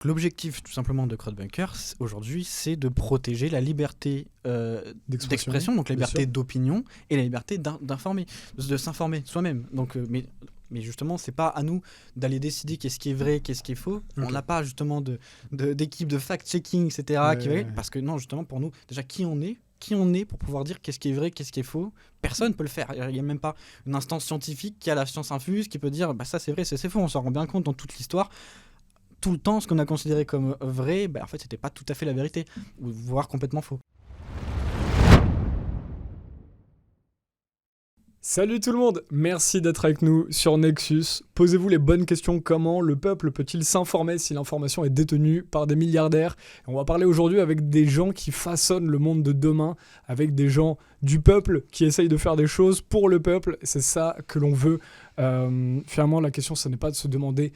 L'objectif tout simplement de CrowdBunker aujourd'hui, c'est de protéger la liberté d'expression, donc la liberté d'opinion et la liberté d'informer, de s'informer soi-même. Donc, mais justement, c'est pas à nous d'aller décider qu'est-ce qui est vrai, qu'est-ce qui est faux. Okay. On n'a pas justement d'équipe de fact-checking, etc. Parce que non, justement, pour nous, déjà, qui on est pour pouvoir dire qu'est-ce qui est vrai, qu'est-ce qui est faux. Personne ne peut le faire. Il n'y a même pas une instance scientifique qui a la science infuse qui peut dire ça c'est vrai, c'est faux. On s'en rend bien compte dans toute l'histoire. Tout le temps, ce qu'on a considéré comme vrai, en fait, c'était pas tout à fait la vérité, voire complètement faux. Salut tout le monde, merci d'être avec nous sur Nexus. Posez-vous les bonnes questions. Comment le peuple peut-il s'informer si l'information est détenue par des milliardaires ? Et on va parler aujourd'hui avec des gens qui façonnent le monde de demain, avec des gens du peuple qui essayent de faire des choses pour le peuple. C'est ça que l'on veut. Finalement, la question, ce n'est pas de se demander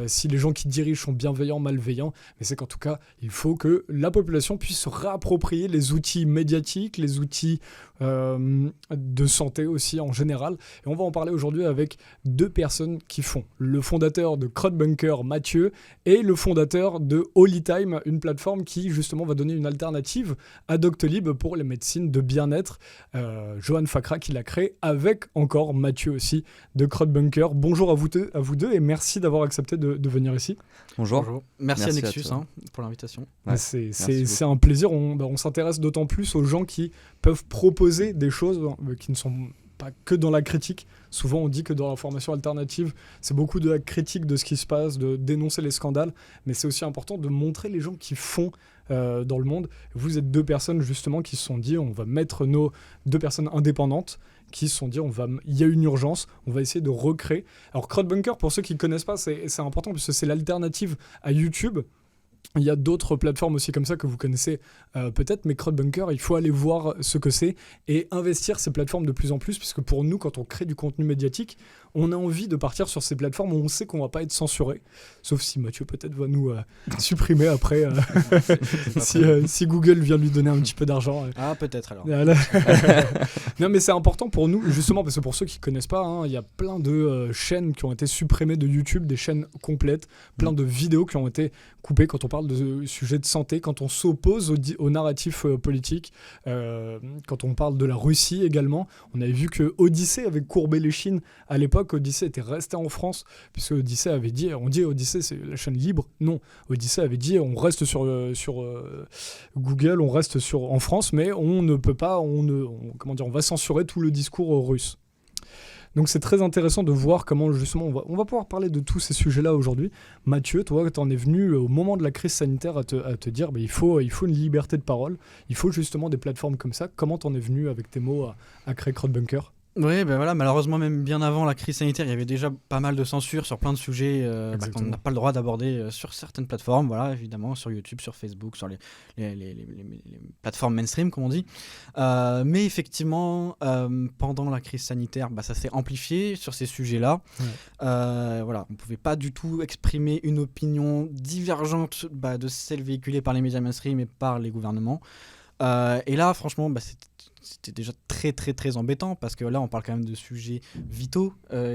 si les gens qui dirigent sont bienveillants, malveillants, mais c'est qu'en tout cas, il faut que la population puisse se réapproprier les outils médiatiques, les outils de santé aussi en général. Et on va en parler aujourd'hui avec deux personnes qui font. Le fondateur de CrowdBunker, Mathieu, et le fondateur de Holytime, une plateforme qui justement va donner une alternative à Doctolib pour les médecines de bien-être. Johan Fakra qui l'a créé avec encore Mathieu aussi de CrowdBunker. Bonjour à vous deux et merci d'avoir accepté de venir ici. Bonjour. Merci à Nexus pour l'invitation. Ouais, c'est un plaisir. On s'intéresse d'autant plus aux gens qui peuvent proposer des choses qui ne sont pas que dans la critique. Souvent, on dit que dans l'information alternative, c'est beaucoup de la critique de ce qui se passe, de dénoncer les scandales, mais c'est aussi important de montrer les gens qui font dans le monde. Vous êtes deux personnes justement qui se sont dit on va mettre nos deux personnes indépendantes qui se sont dit il y a une urgence, on va essayer de recréer. Alors CrowdBunker, pour ceux qui ne connaissent pas, c'est important parce que c'est l'alternative à YouTube. Il y a d'autres plateformes aussi comme ça que vous connaissez peut-être, mais CrowdBunker, il faut aller voir ce que c'est et investir ces plateformes de plus en plus, puisque pour nous, quand on crée du contenu médiatique, on a envie de partir sur ces plateformes où on sait qu'on ne va pas être censuré, sauf si Mathieu peut-être va nous supprimer après, si Google vient lui donner un petit peu d'argent. Ah, peut-être alors. Non, mais c'est important pour nous, justement, parce que pour ceux qui ne connaissent pas, il y a plein de chaînes qui ont été supprimées de YouTube, des chaînes complètes, plein de vidéos qui ont été coupées quand on parle de sujets de santé, quand on s'oppose au narratif politique, quand on parle de la Russie également. On avait vu que Odyssée avait courbé les chines à l'époque. Odyssée était resté en France, puisque Odyssée avait dit, on dit Odyssée c'est la chaîne libre. Non, Odyssée avait dit on reste sur Google, on reste en France, mais on ne peut pas, on va censurer tout le discours russe. Donc c'est très intéressant de voir comment justement on va pouvoir parler de tous ces sujets-là aujourd'hui. Mathieu, toi, tu en es venu au moment de la crise sanitaire à te dire il faut une liberté de parole, il faut justement des plateformes comme ça. Comment t'en es venu avec tes mots à créer CrowdBunker ? Oui, voilà, malheureusement, même bien avant la crise sanitaire, il y avait déjà pas mal de censure sur plein de sujets qu'on n'a pas le droit d'aborder sur certaines plateformes, voilà, évidemment, sur YouTube, sur Facebook, sur les plateformes mainstream, comme on dit. Mais effectivement, pendant la crise sanitaire, ça s'est amplifié sur ces sujets-là. Ouais. Voilà, on ne pouvait pas du tout exprimer une opinion divergente de celle véhiculée par les médias mainstream et par les gouvernements. Et là, franchement, c'était déjà très très très embêtant parce que là on parle quand même de sujets vitaux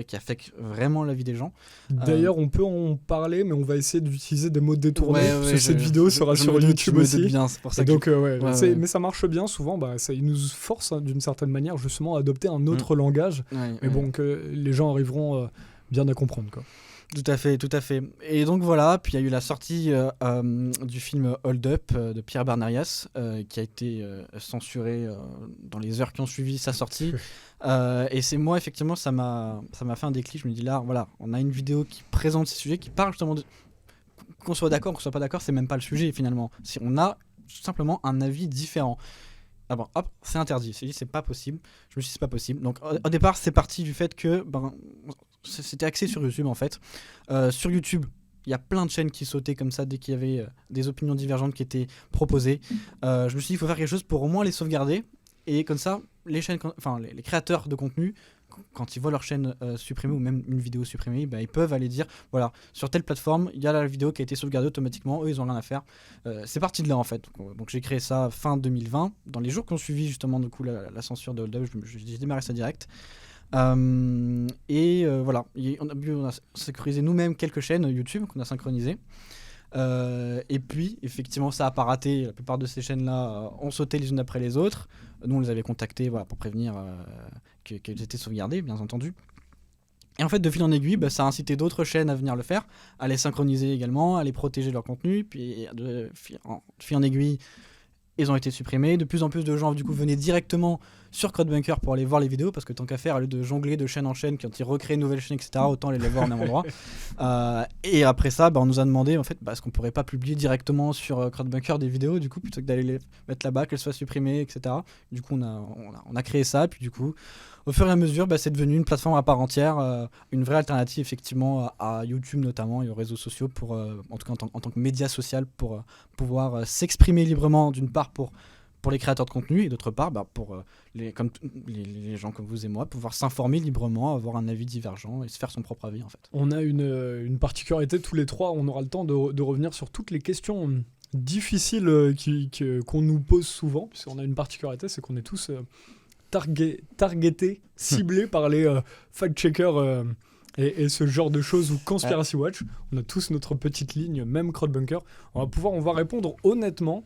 qui affectent vraiment la vie des gens. D'ailleurs on peut en parler mais on va essayer d'utiliser des mots détournés parce que cette vidéo sera sur YouTube aussi. Bien, c'est pour ça mais ça marche bien souvent, il nous force d'une certaine manière justement à adopter un autre langage, bon que les gens arriveront bien à comprendre quoi. Tout à fait. Et donc voilà, puis il y a eu la sortie du film Hold Up de Pierre Bernarias qui a été censuré dans les heures qui ont suivi sa sortie. Et c'est moi, effectivement, ça m'a fait un déclic. Je me dis là, voilà, on a une vidéo qui présente ces sujets, qui parle justement qu'on soit d'accord, qu'on soit pas d'accord, c'est même pas le sujet finalement. Si on a tout simplement un avis différent. Ah bon, hop, c'est interdit. C'est pas possible. Je me suis dit, c'est pas possible. Donc, au départ, c'est parti du fait que c'était axé sur YouTube en fait. Sur YouTube, il y a plein de chaînes qui sautaient comme ça dès qu'il y avait des opinions divergentes qui étaient proposées. Je me suis dit, il faut faire quelque chose pour au moins les sauvegarder. Et comme ça, les créateurs de contenu, quand ils voient leur chaîne supprimée ou même une vidéo supprimée, ils peuvent aller dire voilà, sur telle plateforme, il y a la vidéo qui a été sauvegardée automatiquement, eux ils n'ont rien à faire. C'est parti de là en fait. Donc j'ai créé ça fin 2020. Dans les jours qui ont suivi justement du coup, la censure de Hold Up, j'ai démarré ça direct. Voilà, on a sécurisé nous-mêmes quelques chaînes YouTube qu'on a synchronisées. Et puis, effectivement, ça a pas raté. La plupart de ces chaînes-là ont sauté les unes après les autres. Nous, on les avait contactés pour prévenir qu'elles étaient sauvegardées, bien entendu. Et en fait, de fil en aiguille, ça a incité d'autres chaînes à venir le faire, à les synchroniser également, à les protéger leur contenu. Puis, de fil en aiguille, ils ont été supprimés. De plus en plus de gens, du coup, venaient directement sur CrodeBunker pour aller voir les vidéos, parce que tant qu'à faire, au lieu de jongler de chaîne en chaîne, quand ils recréent une nouvelle chaîne, etc., autant aller les voir au même endroit. Et après ça, on nous a demandé, en fait, est-ce qu'on pourrait pas publier directement sur CrodeBunker des vidéos, du coup, plutôt que d'aller les mettre là-bas, qu'elles soient supprimées, etc. Du coup, on a créé ça, puis du coup, au fur et à mesure, c'est devenu une plateforme à part entière, une vraie alternative, effectivement, à YouTube notamment, et aux réseaux sociaux, pour, en tout cas en tant que média social, pour pouvoir s'exprimer librement, d'une part, pour les créateurs de contenu, et d'autre part, pour les gens comme vous et moi, pouvoir s'informer librement, avoir un avis divergent et se faire son propre avis, en fait. On a une particularité tous les trois, on aura le temps de revenir sur toutes les questions difficiles qu'on nous pose souvent, puisqu'on a une particularité, c'est qu'on est tous targetés, ciblés par les fact-checkers et ce genre de choses, ou Conspiracy Watch. On a tous notre petite ligne, même CrodeBunker. On va répondre honnêtement,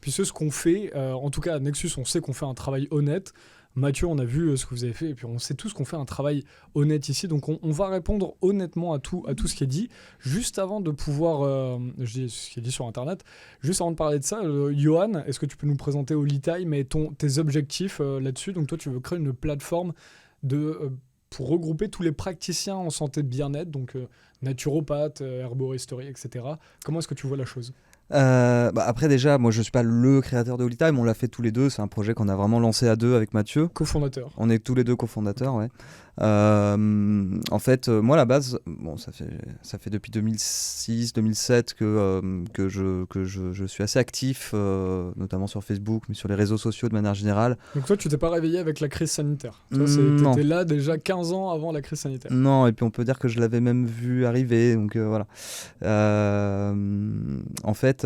puisque ce qu'on fait, en tout cas à Nexus, on sait qu'on fait un travail honnête. Mathieu, on a vu ce que vous avez fait, et puis on sait tous qu'on fait un travail honnête ici, donc on va répondre honnêtement à tout ce qui est dit. Juste avant de pouvoir, je dis ce qui est dit sur Internet, juste avant de parler de ça, Johan, est-ce que tu peux nous présenter Holytime et tes objectifs là-dessus? Donc toi, tu veux créer une plateforme pour regrouper tous les praticiens en santé de bien-être, donc naturopathes, herboristerie, etc. Comment est-ce que tu vois la chose? Après déjà, moi je suis pas le créateur de Holytime, on l'a fait tous les deux, c'est un projet qu'on a vraiment lancé à deux avec Mathieu. Cofondateur. On est tous les deux cofondateurs, ouais. En fait, moi à la base, ça fait depuis 2006-2007 que je suis assez actif, notamment sur Facebook, mais sur les réseaux sociaux de manière générale. Donc toi, tu t'es pas réveillé avec la crise sanitaire? Toi, t'étais là déjà 15 ans avant la crise sanitaire? Non, et puis on peut dire que je l'avais même vu arriver, donc voilà. En fait,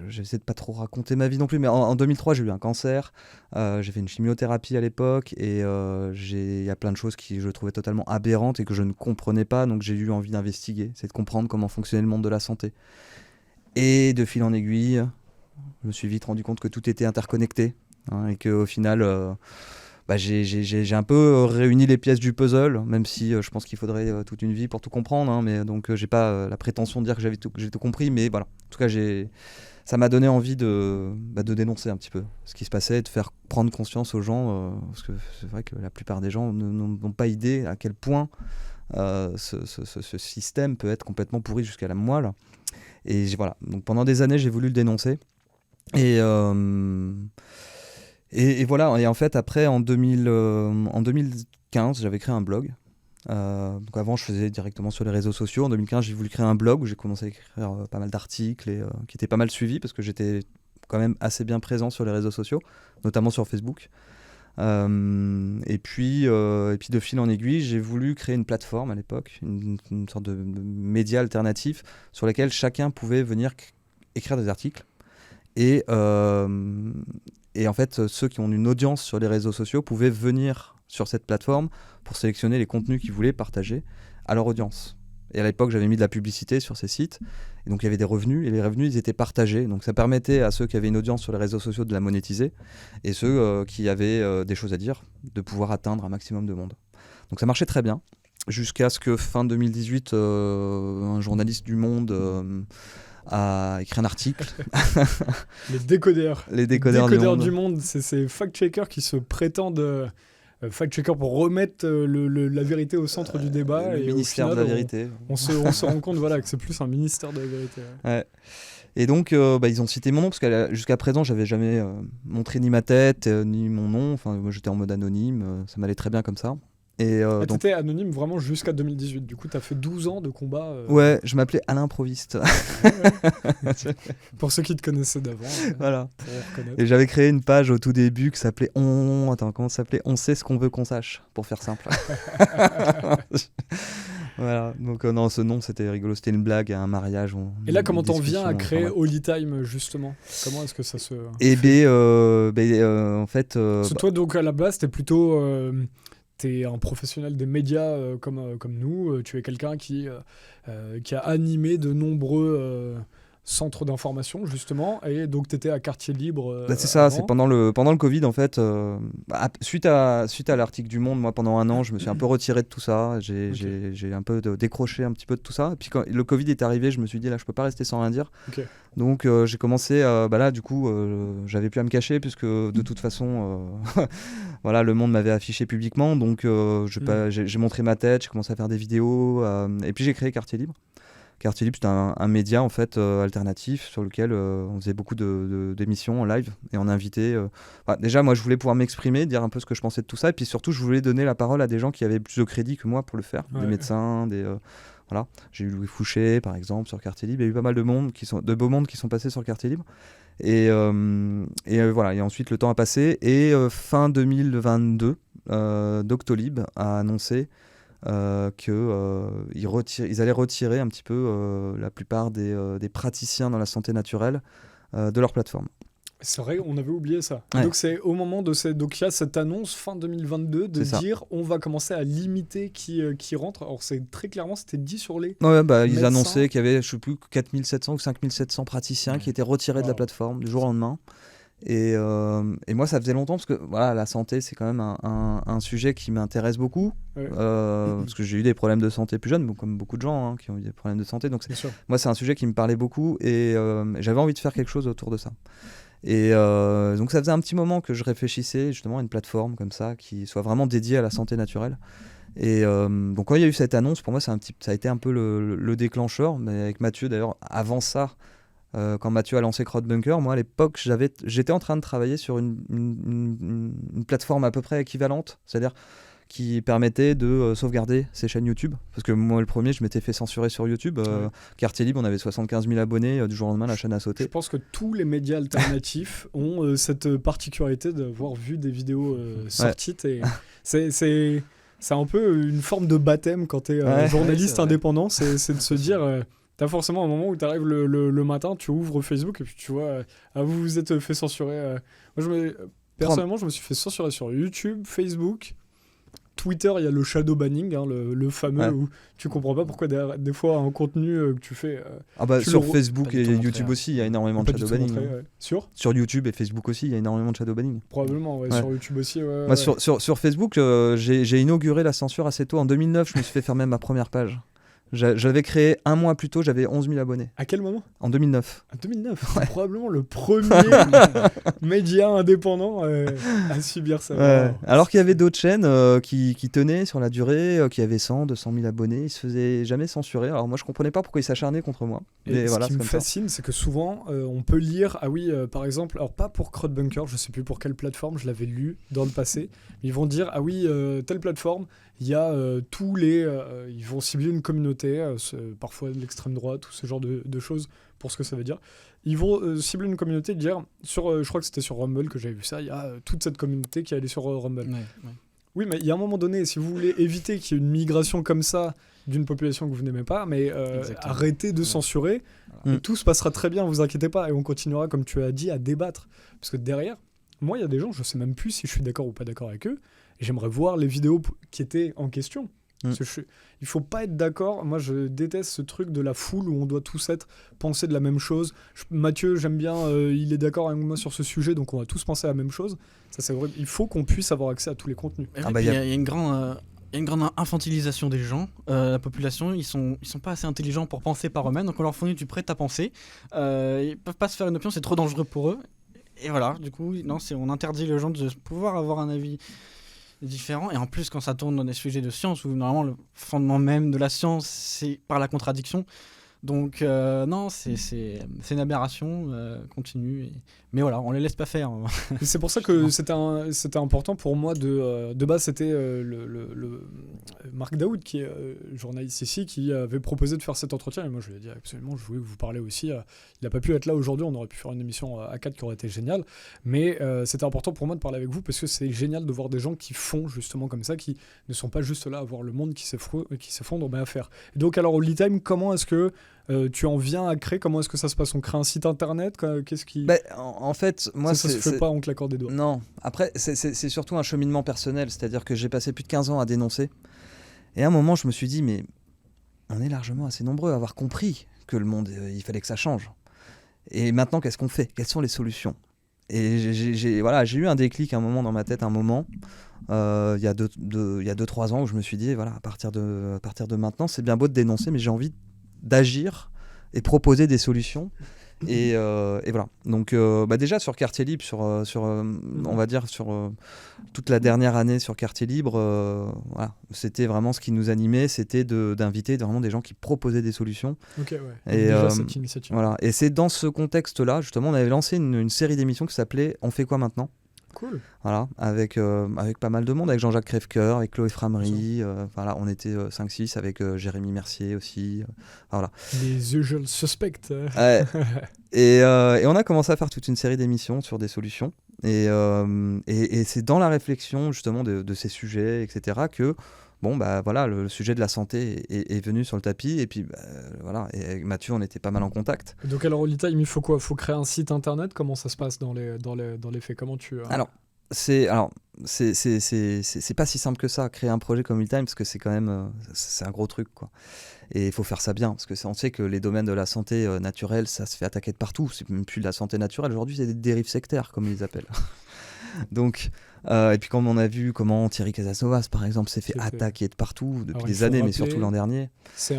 j'essaie de pas trop raconter ma vie non plus, mais en 2003 j'ai eu un cancer, j'ai fait une chimiothérapie à l'époque, et il y a plein de choses qui je trouvais totalement aberrantes et que je ne comprenais pas, donc j'ai eu envie d'investiguer, c'est de comprendre comment fonctionnait le monde de la santé. Et de fil en aiguille, je me suis vite rendu compte que tout était interconnecté, et qu'au final j'ai un peu réuni les pièces du puzzle, même si je pense qu'il faudrait toute une vie pour tout comprendre, mais donc j'ai pas la prétention de dire que j'ai tout compris, mais voilà, en tout cas ça m'a donné envie de dénoncer un petit peu ce qui se passait, de faire prendre conscience aux gens, parce que c'est vrai que la plupart des gens n'ont pas idée à quel point ce système peut être complètement pourri jusqu'à la moelle. Et voilà, donc pendant des années j'ai voulu le dénoncer, et voilà, et en fait après en 2015 j'avais créé un blog. Donc avant je faisais directement sur les réseaux sociaux. En 2015 j'ai voulu créer un blog où j'ai commencé à écrire pas mal d'articles, et qui étaient pas mal suivis parce que j'étais quand même assez bien présent sur les réseaux sociaux, notamment sur Facebook. Et puis de fil en aiguille j'ai voulu créer une plateforme à l'époque, une sorte de média alternatif sur lequel chacun pouvait venir écrire des articles, et en fait ceux qui ont une audience sur les réseaux sociaux pouvaient venir sur cette plateforme pour sélectionner les contenus qu'ils voulaient partager à leur audience. Et à l'époque, j'avais mis de la publicité sur ces sites, et donc il y avait des revenus, et les revenus, ils étaient partagés. Donc ça permettait à ceux qui avaient une audience sur les réseaux sociaux de la monétiser, et ceux qui avaient des choses à dire, de pouvoir atteindre un maximum de monde. Donc ça marchait très bien, jusqu'à ce que fin 2018, un journaliste du Monde a écrit un article. Les décodeurs. Les décodeurs du monde, c'est ces fact-checkers qui se prétendent fact-checkers pour remettre la vérité au centre du débat. Le ministère de la vérité. On se rend compte que c'est plus un ministère de la vérité. Ouais. Et donc, ils ont cité mon nom, parce que jusqu'à présent, j'avais jamais montré ni ma tête, ni mon nom. Enfin, moi, j'étais en mode anonyme, ça m'allait très bien comme ça. Et donc... t'étais anonyme vraiment jusqu'à 2018. Du coup, t'as fait 12 ans de combat. Ouais, je m'appelais à l'improviste. Pour ceux qui te connaissaient d'avant. Voilà. Et j'avais créé une page au tout début qui s'appelait On sait ce qu'on veut qu'on sache, pour faire simple. Voilà. Donc non, ce nom c'était rigolo, c'était une blague à un mariage. Et là, comment t'en viens à créer Holytime justement? Comment est-ce que ça se... en fait... toi, donc à la base, t'es plutôt... t'es un professionnel des médias comme nous, tu es quelqu'un qui a animé de nombreux centres d'information justement, et donc t'étais à Quartier Libre C'est ça, avant. c'est pendant le Covid en fait. Suite à l'article du Monde, moi pendant un an, je me suis un peu retiré de tout ça. J'ai un peu décroché un petit peu de tout ça. Et puis quand le Covid est arrivé, je me suis dit là, je peux pas rester sans rien dire. Ok. Donc j'ai commencé, là du coup, j'avais plus à me cacher puisque de toute façon, voilà, le Monde m'avait affiché publiquement. Donc j'ai montré ma tête, j'ai commencé à faire des vidéos, et puis j'ai créé Quartier Libre. Quartier Libre, c'est un média en fait alternatif sur lequel on faisait beaucoup d'émissions en live et on invitait. Déjà, moi, je voulais pouvoir m'exprimer, dire un peu ce que je pensais de tout ça, et puis surtout, je voulais donner la parole à des gens qui avaient plus de crédit que moi pour le faire, des médecins, voilà. J'ai eu Louis Fouché, par exemple, sur Quartier Libre. Il y a eu pas mal de beaux mondes qui sont passés sur Quartier Libre. Et voilà. Et ensuite, le temps a passé et fin 2022, Doctolib a annoncé qu'ils allaient retirer un petit peu la plupart des praticiens dans la santé naturelle de leur plateforme. C'est vrai, on avait oublié ça. Ouais. Donc c'est au moment de donc il y a cette annonce fin 2022 de dire on va commencer à limiter qui rentre. Alors c'est très clairement, c'était dit sur les ils médecins. annonçaient qu'il y avait, je sais plus, 4700 ou 5700 praticiens qui étaient retirés de la plateforme du jour au lendemain. Et moi, ça faisait longtemps parce que voilà, la santé, c'est quand même un sujet qui m'intéresse beaucoup. Parce que j'ai eu des problèmes de santé plus jeune, comme beaucoup de gens qui ont eu des problèmes de santé. Donc moi, c'est un sujet qui me parlait beaucoup et j'avais envie de faire quelque chose autour de ça. Et donc ça faisait un petit moment que je réfléchissais justement à une plateforme comme ça qui soit vraiment dédiée à la santé naturelle. Et donc quand il y a eu cette annonce, pour moi, ça a été un peu le déclencheur. Mais avec Mathieu, d'ailleurs, avant ça, quand Mathieu a lancé CrowdBunker, moi à l'époque j'étais en train de travailler sur une plateforme à peu près équivalente, c'est-à-dire qui permettait de sauvegarder ses chaînes YouTube, parce que moi le premier, je m'étais fait censurer sur YouTube. Quartier Libre, on avait 75 000 abonnés, du jour au lendemain la chaîne a sauté. Je pense que tous les médias alternatifs ont cette particularité d'avoir vu des vidéos sorties. Et c'est un peu une forme de baptême quand tu es journaliste indépendant, c'est de se dire t'as forcément un moment où t'arrives le matin, tu ouvres Facebook et puis tu vois vous vous êtes fait censurer. Personnellement, je me suis fait censurer sur YouTube, Facebook, Twitter. Il y a le shadow banning, le fameux où tu comprends pas pourquoi des fois un contenu que tu fais. Sur Facebook et YouTube aussi, il y a énormément de shadow banning. Sur YouTube et Facebook aussi, il y a énormément de shadow banning. Probablement, sur YouTube aussi. Sur Facebook, j'ai inauguré la censure assez tôt. En 2009, je me suis fait fermer ma première page. J'avais créé un mois plus tôt, j'avais 11 000 abonnés. À quel moment ? En 2009. En 2009, c'est probablement le premier média indépendant à subir ça. Alors qu'il y avait d'autres chaînes qui tenaient sur la durée, qui avaient 100, 200 000 abonnés, ils se faisaient jamais censurer. Alors moi je comprenais pas pourquoi ils s'acharnaient contre moi. Et ce qui me fascine, c'est que souvent on peut lire, par exemple, alors pas pour CrowdBunker, je sais plus pour quelle plateforme, je l'avais lu dans le passé, ils vont dire telle plateforme, il y a ils vont cibler une communauté, parfois de l'extrême droite ou ce genre de choses pour ce que ça veut dire. Ils vont cibler une communauté et dire, je crois que c'était sur Rumble que j'avais vu ça, il y a toute cette communauté qui est allée sur Rumble. Oui, mais il y a un moment donné, si vous voulez éviter qu'il y ait une migration comme ça d'une population que vous n'aimez pas, mais arrêtez de censurer, et tout se passera très bien, vous inquiétez pas, et on continuera, comme tu as dit, à débattre. Parce que derrière, moi, il y a des gens, je sais même plus si je suis d'accord ou pas d'accord avec eux, et j'aimerais voir les vidéos qui étaient en question. Il faut pas être d'accord. Moi, je déteste ce truc de la foule où on doit tous penser de la même chose. Mathieu, j'aime bien, il est d'accord avec moi sur ce sujet, donc on va tous penser à la même chose. Ça, c'est vrai. Il faut qu'on puisse avoir accès à tous les contenus. Il y a une grande infantilisation des gens. La population, ils sont pas assez intelligents pour penser par eux-mêmes, donc on leur fournit du prêt à penser. Ils peuvent pas se faire une opinion, c'est trop dangereux pour eux. Et voilà, du coup, on interdit les gens de pouvoir avoir un avis différent. Et en plus, quand ça tourne dans des sujets de science, où normalement le fondement même de la science, c'est par la contradiction. Donc non, c'est une aberration continue. Mais voilà, on les laisse pas faire. C'est pour ça que c'était important pour moi de base, c'était le Marc Daoud, qui est journaliste ici, qui avait proposé de faire cet entretien. Et moi, je lui ai dit absolument, je voulais que vous parliez aussi. Il n'a pas pu être là aujourd'hui, on aurait pu faire une émission à 4 qui aurait été géniale. Mais c'était important pour moi de parler avec vous, parce que c'est génial de voir des gens qui font justement comme ça, qui ne sont pas juste là à voir le monde qui s'effondre, mais à faire. Et donc alors, au Lead Time, comment est-ce que Tu en viens à créer, comment est-ce que ça se passe? On crée un site internet? Qu'est-ce qui... En fait, moi, ça se fait pas en claquant des doigts. Non, après, c'est surtout un cheminement personnel, c'est-à-dire que j'ai passé plus de 15 ans à dénoncer. Et à un moment, je me suis dit, mais on est largement assez nombreux à avoir compris que le monde, il fallait que ça change. Et maintenant, qu'est-ce qu'on fait? Quelles sont les solutions? Et j'ai eu un déclic à un moment dans ma tête, il y a 2-3 ans, où je me suis dit, voilà, à partir de maintenant, c'est bien beau de dénoncer, mais j'ai envie d'agir et proposer des solutions. Et voilà. Donc déjà sur Quartier Libre, on va dire sur toute la dernière année sur Quartier Libre, voilà, c'était vraiment ce qui nous animait, c'était d'inviter vraiment des gens qui proposaient des solutions. Ok, ouais. Et déjà cette initiative. voilà. Et c'est dans ce contexte-là, justement, on avait lancé une série d'émissions qui s'appelait On fait quoi maintenant? Cool. Voilà, avec pas mal de monde, avec Jean-Jacques Crèvecoeur, avec Chloé Framery, voilà, on était 5-6 avec Jérémy Mercier aussi. Voilà. Les usual suspects. Ouais. Et on a commencé à faire toute une série d'émissions sur des solutions. Et c'est dans la réflexion justement de ces sujets, etc., que voilà, le sujet de la santé est venu sur le tapis. Et puis voilà, et avec Mathieu, on était pas mal en contact. Donc alors, Holytime, il faut quoi? Il faut créer un site internet? Comment ça se passe dans les faits? Comment tu... Alors, c'est pas si simple que ça, créer un projet comme Holytime, parce que c'est quand même c'est un gros truc, quoi. Et il faut faire ça bien, parce que on sait que les domaines de la santé naturelle, ça se fait attaquer de partout. C'est même plus de la santé naturelle. Aujourd'hui, c'est des dérives sectaires, comme ils appellent. Donc, et puis comme on a vu comment Thierry Casasnovas, par exemple, s'est fait attaquer de partout depuis des années, mais surtout l'an dernier. C'était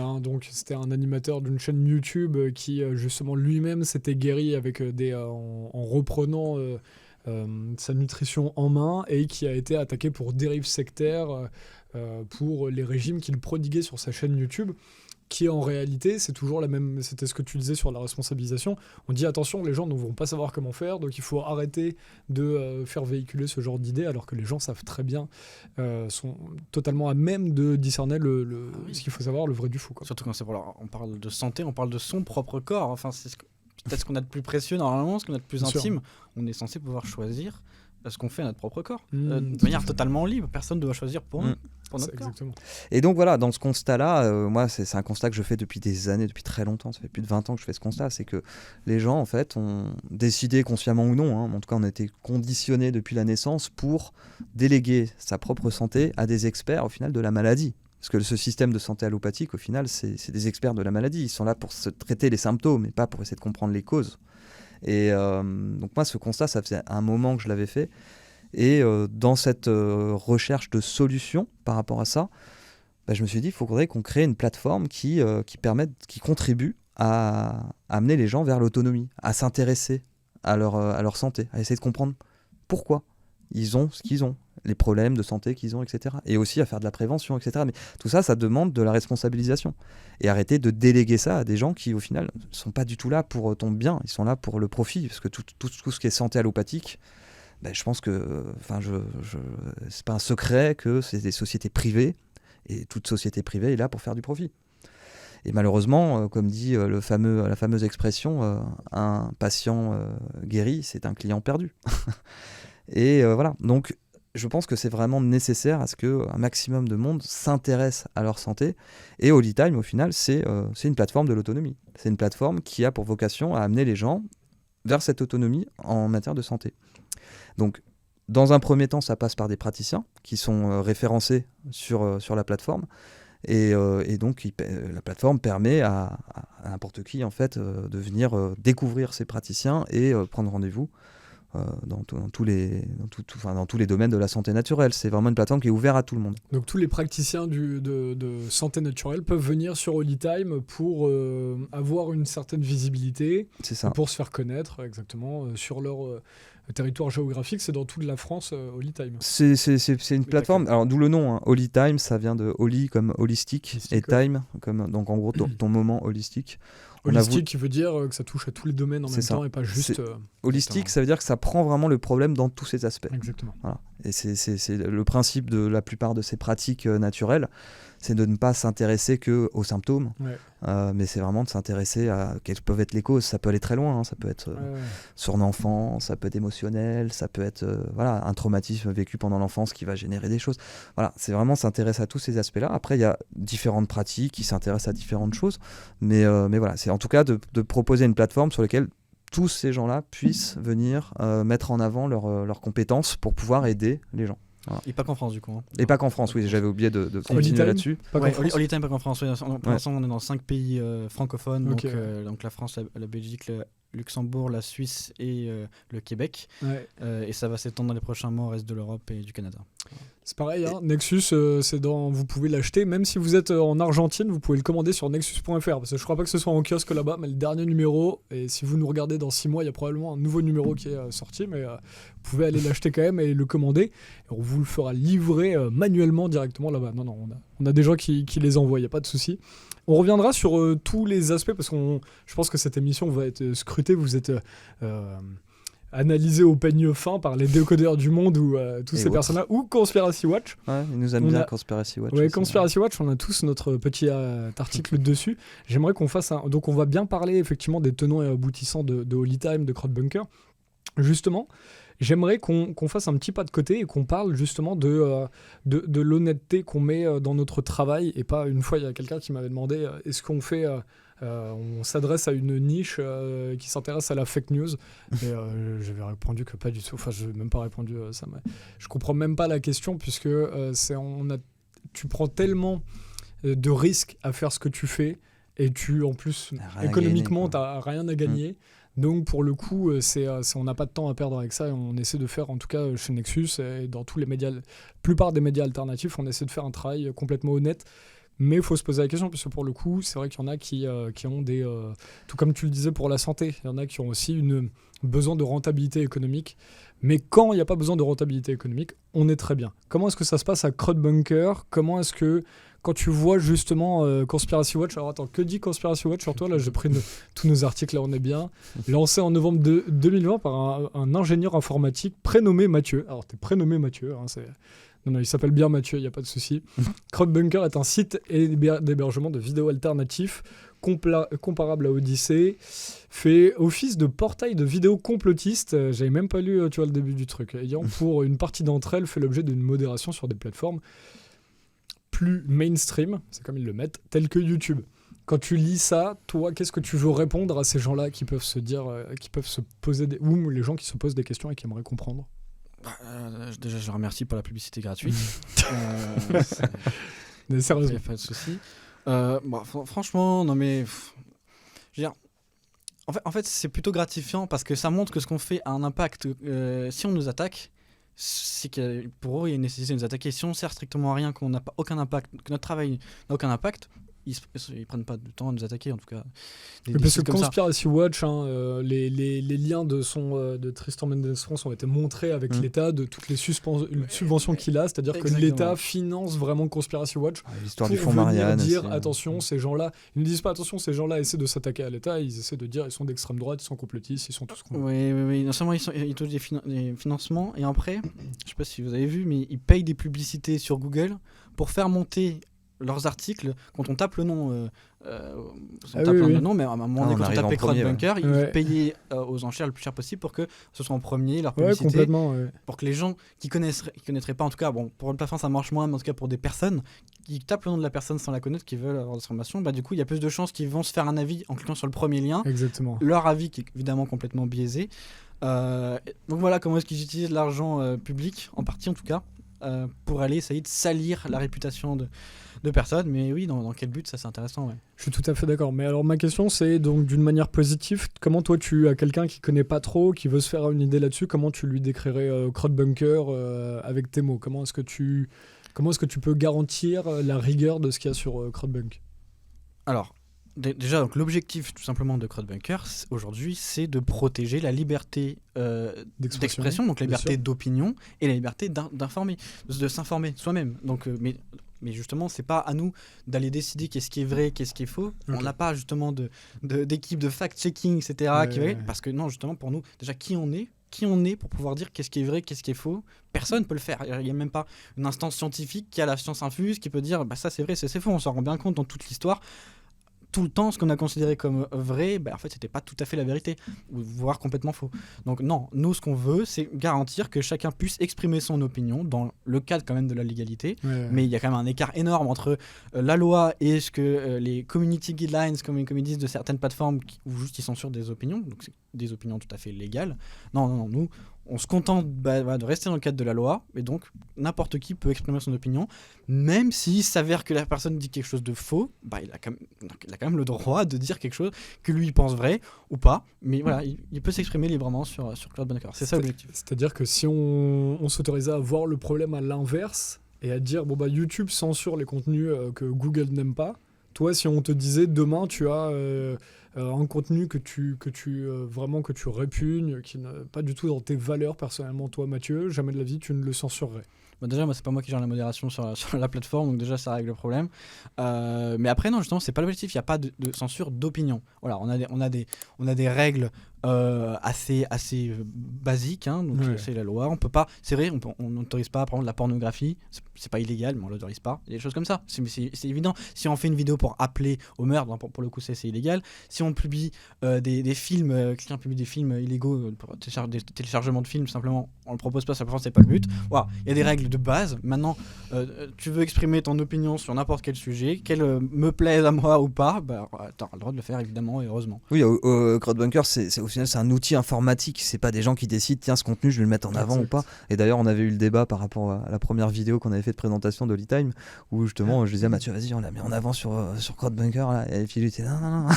un animateur d'une chaîne YouTube qui, justement, lui-même s'était guéri avec en reprenant sa nutrition en main, et qui a été attaqué pour dérive sectaire pour les régimes qu'il prodiguait sur sa chaîne YouTube, qui en réalité, c'est toujours la même. C'était ce que tu disais sur la responsabilisation. On dit attention, les gens ne vont pas savoir comment faire, donc il faut arrêter de faire véhiculer ce genre d'idées, alors que les gens savent très bien, sont totalement à même de discerner ce qu'il faut savoir, le vrai du faux, quoi. Surtout quand on parle de santé, on parle de son propre corps. Enfin, c'est peut-être ce qu'on a de plus précieux normalement, ce qu'on a de plus Bien intime. sûr. On est censé pouvoir choisir ce qu'on fait à notre propre corps, de manière totalement libre. Personne ne doit choisir pour nous, pour notre corps. Exactement. Et donc voilà, dans ce constat-là, moi c'est un constat que je fais depuis des années, depuis très longtemps. Ça fait plus de 20 ans que je fais ce constat. C'est que les gens, en fait, ont décidé, consciemment ou non, en tout cas on a été conditionnés depuis la naissance pour déléguer sa propre santé à des experts, au final, de la maladie. Parce que ce système de santé allopathique, au final, c'est des experts de la maladie. Ils sont là pour se traiter les symptômes et pas pour essayer de comprendre les causes. Et donc moi, ce constat, ça faisait un moment que je l'avais fait. Et dans cette recherche de solutions par rapport à ça, je me suis dit, il faudrait qu'on crée une plateforme qui contribue à amener les gens vers l'autonomie, à s'intéresser à leur santé, à essayer de comprendre pourquoi ils ont ce qu'ils ont, les problèmes de santé qu'ils ont, etc. Et aussi à faire de la prévention, etc. Mais tout ça, ça demande de la responsabilisation. Et arrêter de déléguer ça à des gens qui, au final, ne sont pas du tout là pour ton bien. Ils sont là pour le profit. Parce que tout ce qui est santé allopathique, je pense que c'est pas un secret que c'est des sociétés privées. Et toute société privée est là pour faire du profit. Et malheureusement, comme dit la fameuse expression, un patient guéri, c'est un client perdu. Et voilà. Donc, je pense que c'est vraiment nécessaire à ce qu'un maximum de monde s'intéresse à leur santé. Et Holytime, au final, c'est une plateforme de l'autonomie. C'est une plateforme qui a pour vocation à amener les gens vers cette autonomie en matière de santé. Donc, dans un premier temps, ça passe par des praticiens qui sont référencés sur la plateforme. Et donc, la plateforme permet à n'importe qui, en fait, de venir découvrir ces praticiens et prendre rendez-vous dans tous les domaines de la santé naturelle. C'est vraiment une plateforme qui est ouverte à tout le monde. Donc tous les praticiens de santé naturelle peuvent venir sur Holytime pour avoir une certaine visibilité, c'est ça. Pour se faire connaître exactement sur leur territoire géographique. C'est dans toute la France, Holytime. C'est une plateforme, alors d'où le nom, hein. Holytime, ça vient de Holy comme holistique et time comme, donc en gros ton moment holistique. Holistique qui veut dire que ça touche à tous les domaines en même temps et pas juste... holistique, ça veut dire que ça prend vraiment le problème dans tous ses aspects. Exactement. Voilà. Et c'est le principe de la plupart de ces pratiques naturelles, c'est de ne pas s'intéresser que aux symptômes, mais c'est vraiment de s'intéresser à quelles peuvent être les causes. Ça peut aller très loin, hein. Ça peut être sur l'enfant, ça peut être émotionnel, ça peut être un traumatisme vécu pendant l'enfance qui va générer des choses. Voilà, c'est vraiment s'intéresser à tous ces aspects-là. Après, il y a différentes pratiques qui s'intéressent à différentes choses, mais voilà, c'est en tout cas de proposer une plateforme sur laquelle tous ces gens-là puissent venir mettre en avant leurs compétences pour pouvoir aider les gens. Voilà. Et pas qu'en France, du coup. Hein. Et pas qu'en France, oui, j'avais oublié de continuer là-dessus. Only Time, pas qu'en France. Pour l'instant, on est dans 5 pays francophones, donc la France, la Belgique, le Luxembourg, la Suisse et le Québec. Et ça va s'étendre dans les prochains mois au reste de l'Europe et du Canada. C'est pareil, hein. Nexus, vous pouvez l'acheter, même si vous êtes en Argentine, vous pouvez le commander sur nexus.fr, parce que je crois pas que ce soit en kiosque là-bas, mais le dernier numéro, et si vous nous regardez dans 6 mois, il y a probablement un nouveau numéro qui est sorti, mais vous pouvez aller l'acheter quand même et le commander, et on vous le fera livrer manuellement directement là-bas. Non, on a des gens qui les envoient, il n'y a pas de souci. On reviendra sur tous les aspects, parce que je pense que cette émission va être scrutée, vous êtes... analysé au peigne fin par les décodeurs du monde ou tous ces personnes-là, ou Conspiracy Watch. Ouais, ils nous aiment bien Conspiracy Watch. Ouais, Conspiracy Watch, on a tous notre petit article dessus. J'aimerais qu'on fasse donc on va bien parler effectivement des tenants et aboutissants de Holy Time, de CrowdBunker. Justement, j'aimerais qu'on fasse un petit pas de côté et qu'on parle justement de l'honnêteté qu'on met dans notre travail. Et pas, une fois, il y a quelqu'un qui m'avait demandé est-ce qu'on fait... on s'adresse à une niche qui s'intéresse à la fake news et j'avais répondu que pas du tout, enfin je n'ai même pas répondu ça, je comprends même pas la question puisque tu prends tellement de risques à faire ce que tu fais et en plus économiquement tu n'as rien à gagner. Donc pour le coup on n'a pas de temps à perdre avec ça et on essaie de faire, en tout cas chez Nexus et dans tous les médias, la plupart des médias alternatifs, on essaie de faire un travail complètement honnête. Mais il faut se poser la question, parce que pour le coup, c'est vrai qu'il y en a qui ont des... tout comme tu le disais pour la santé, il y en a qui ont aussi besoin de rentabilité économique. Mais quand il n'y a pas besoin de rentabilité économique, on est très bien. Comment est-ce que ça se passe à CrowdBunker ? Comment est-ce que, quand tu vois justement Conspiracy Watch... Alors attends, que dit Conspiracy Watch sur toi ? Là, j'ai pris tous nos articles, là on est bien. Lancé en novembre 2020 par un ingénieur informatique prénommé Mathieu. Alors, t'es prénommé Mathieu, hein, c'est... Non, il s'appelle bien Mathieu, il n'y a pas de souci. CrowdBunker est un site d'hébergement de vidéos alternatifs comparable à Odyssey, fait office de portail de vidéos complotistes. J'avais même pas lu le début du truc. Ayant pour une partie d'entre elles fait l'objet d'une modération sur des plateformes plus mainstream, c'est comme ils le mettent, telles que YouTube. Quand tu lis ça, toi, qu'est-ce que tu veux répondre à ces gens-là qui peuvent se dire, qui peuvent se poser ou les gens qui se posent des questions et qui aimeraient comprendre? Déjà, je remercie pour la publicité gratuite. Mais sérieusement. Il n'y a pas de souci. Franchement, non mais... je veux dire, en fait, c'est plutôt gratifiant parce que ça montre que ce qu'on fait a un impact. Si on nous attaque, c'est que pour eux, il y a une nécessité de nous attaquer. Si on sert strictement à rien, qu'on n'a pas aucun impact, que notre travail n'a aucun impact, ils prennent pas de temps à nous attaquer, en tout cas. Parce que Conspiracy Watch, les liens de Tristan Mendes France ont été montrés avec l'État de toutes les subventions qu'il a, c'est-à-dire que l'État finance vraiment Conspiracy Watch. L'histoire du fonds Marianne. Dire attention, ces gens-là, ils ne disent pas attention, ces gens-là essaient de s'attaquer à l'État, ils essaient de dire ils sont d'extrême droite, ils sont complotistes, ils sont tous. Oui. Non seulement ils touchent des financements, et après, je sais pas si vous avez vu, mais ils payent des publicités sur Google pour faire monter leurs articles. Quand on tape le nom, le nom, mais à un moment donné, quand on tapait CrowdBunker, ils payaient aux enchères le plus cher possible pour que ce soit en premier leur publicité, pour que les gens qui connaîtraient pas, en tout cas, bon, pour une plateforme ça marche moins, mais en tout cas pour des personnes qui tapent le nom de la personne sans la connaître, qui veulent avoir des informations, du coup il y a plus de chances qu'ils vont se faire un avis en cliquant sur le premier lien. Exactement. Leur avis qui est évidemment complètement biaisé. Donc voilà comment est-ce qu'ils utilisent l'argent public, en partie en tout cas, pour aller essayer de salir la réputation de personnes. Mais oui, dans quel but, ça c'est intéressant. Ouais. Je suis tout à fait d'accord. Mais alors ma question c'est donc d'une manière positive, comment toi tu as quelqu'un qui connaît pas trop, qui veut se faire une idée là-dessus, comment tu lui décrirais CrowdBunker avec tes mots? Comment est-ce que tu peux garantir la rigueur de ce qu'il y a sur CrowdBunker? Alors, déjà, donc, l'objectif tout simplement de CrowdBunker aujourd'hui, c'est de protéger la liberté d'expression, donc la liberté d'opinion et la liberté d'informer, de s'informer soi-même. Donc, mais justement, c'est pas à nous d'aller décider qu'est-ce qui est vrai, qu'est-ce qui est faux. Okay. On n'a pas justement d'équipe de fact-checking, etc. Parce que non, justement, pour nous, déjà, qui on est, qui on est pour pouvoir dire qu'est-ce qui est vrai, qu'est-ce qui est faux. Personne ne peut le faire. Il n'y a même pas une instance scientifique qui a la science infuse qui peut dire ça c'est vrai, ça c'est faux. On s'en rend bien compte dans toute l'histoire. Tout le temps, ce qu'on a considéré comme vrai, en fait, c'était pas tout à fait la vérité, voire complètement faux. Donc non, nous, ce qu'on veut, c'est garantir que chacun puisse exprimer son opinion dans le cadre quand même de la légalité. Mais il y a quand même un écart énorme entre la loi et ce que les community guidelines, comme ils disent, de certaines plateformes où juste ils censurent des opinions, donc c'est des opinions tout à fait légales. Non, nous, on se contente de rester dans le cadre de la loi, et donc n'importe qui peut exprimer son opinion, même s'il s'avère que la personne dit quelque chose de faux, il a quand même le droit de dire quelque chose que lui pense vrai ou pas, mais voilà, il peut s'exprimer librement sur Cloud Bunker. C'est ça l'objectif. C'est-à-dire que si on s'autorisait à voir le problème à l'inverse et à dire YouTube censure les contenus que Google n'aime pas, toi, si on te disait demain tu as un contenu que tu répugnes, qui n'est pas du tout dans tes valeurs personnellement, toi Mathieu, jamais de la vie tu ne le censurerais. Déjà, moi, c'est pas moi qui gère la modération sur la plateforme, donc déjà, ça règle le problème. Mais après, non, justement, c'est pas l'objectif. Il n'y a pas de censure d'opinion. Voilà, on a des règles assez basiques, hein, donc c'est la loi. On peut pas, c'est vrai, on n'autorise pas à prendre de la pornographie. C'est pas illégal, mais on l'autorise pas. Il y a des choses comme ça. C'est évident. Si on fait une vidéo pour appeler au meurtre, pour le coup, c'est illégal. Si on publie des films, quelqu'un publie des films illégaux, pour des téléchargements de films, simplement, on le propose pas, simplement, c'est pas le but. Voilà, il y a des règles de base. Maintenant, tu veux exprimer ton opinion sur n'importe quel sujet, qu'elle me plaise à moi ou pas, t'auras le droit de le faire, évidemment, et heureusement. Oui, CrowdBunker, au final, c'est un outil informatique. C'est pas des gens qui décident, tiens, ce contenu, je vais le mettre en avant ou pas. Et d'ailleurs, on avait eu le débat par rapport à la première vidéo qu'on avait fait de présentation de l'e-time, où justement, je disais à Mathieu, vas-y, on l'a mis en avant sur CrowdBunker, là. Et puis il était non.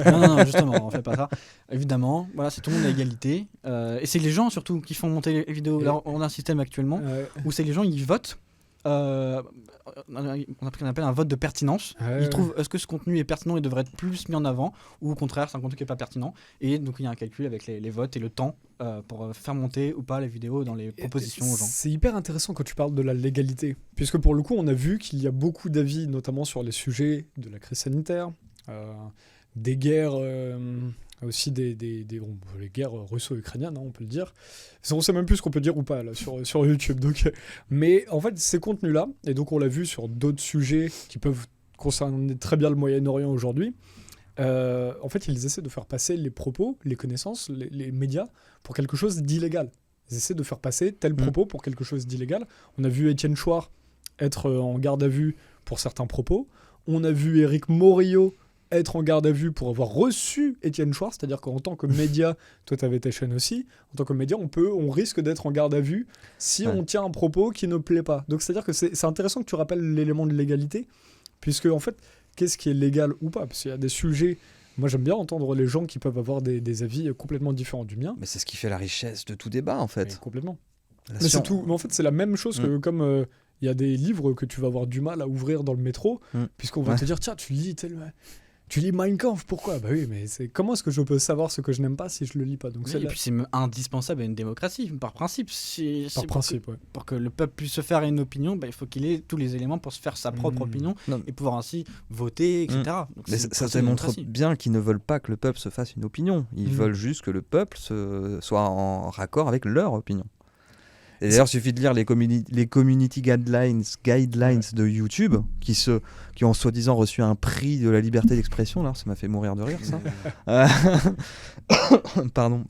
non, justement, on fait pas ça. Évidemment, voilà, c'est tout le monde à égalité. Et c'est les gens, surtout, qui font monter les vidéos. Là, on a un système actuellement où c'est les gens, ils votent. On appelle un vote de pertinence. Ils trouvent est-ce que ce contenu est pertinent et devrait être plus mis en avant, ou au contraire c'est un contenu qui n'est pas pertinent, et donc il y a un calcul avec les votes et le temps pour faire monter ou pas les vidéos dans les propositions aux gens. C'est hyper intéressant quand tu parles de la légalité, puisque pour le coup on a vu qu'il y a beaucoup d'avis, notamment sur les sujets de la crise sanitaire, des guerres, aussi les guerres russo-ukrainiennes, hein, on peut le dire. On sait même plus ce qu'on peut dire ou pas là, sur YouTube. Donc, mais en fait, ces contenus-là, et donc on l'a vu sur d'autres sujets qui peuvent concerner très bien le Moyen-Orient aujourd'hui, en fait, ils essaient de faire passer les propos, les connaissances, les médias pour quelque chose d'illégal. Ils essaient de faire passer tel propos pour quelque chose d'illégal. On a vu Étienne Chouard être en garde à vue pour certains propos. On a vu Éric Morillo être en garde à vue pour avoir reçu Étienne Chouard, c'est-à-dire qu'en tant que média, toi tu avais ta chaîne aussi, en tant que média, on risque d'être en garde à vue si on tient un propos qui ne plaît pas. Donc c'est-à-dire que c'est intéressant que tu rappelles l'élément de légalité, puisque en fait, qu'est-ce qui est légal ou pas ? Parce qu'il y a des sujets, moi j'aime bien entendre les gens qui peuvent avoir des avis complètement différents du mien. Mais c'est ce qui fait la richesse de tout débat en fait. Mais complètement. Mais c'est tout. Mais en fait c'est la même chose que comme il y a des livres que tu vas avoir du mal à ouvrir dans le métro, puisqu'on va te dire tiens tu lis Tu lis Mein Kampf, pourquoi ? Bah oui, mais comment est-ce que je peux savoir ce que je n'aime pas si je le lis pas ? Donc et puis c'est indispensable à une démocratie, par principe. Pour que le peuple puisse se faire une opinion, il faut qu'il ait tous les éléments pour se faire sa propre opinion et pouvoir ainsi voter, etc. Donc, mais ça démontre bien qu'ils ne veulent pas que le peuple se fasse une opinion. Ils veulent juste que le peuple soit en raccord avec leur opinion. Et d'ailleurs, il suffit de lire les community guidelines de YouTube qui ont soi-disant reçu un prix de la liberté d'expression. Là, ça m'a fait mourir de rire, ça. Pardon.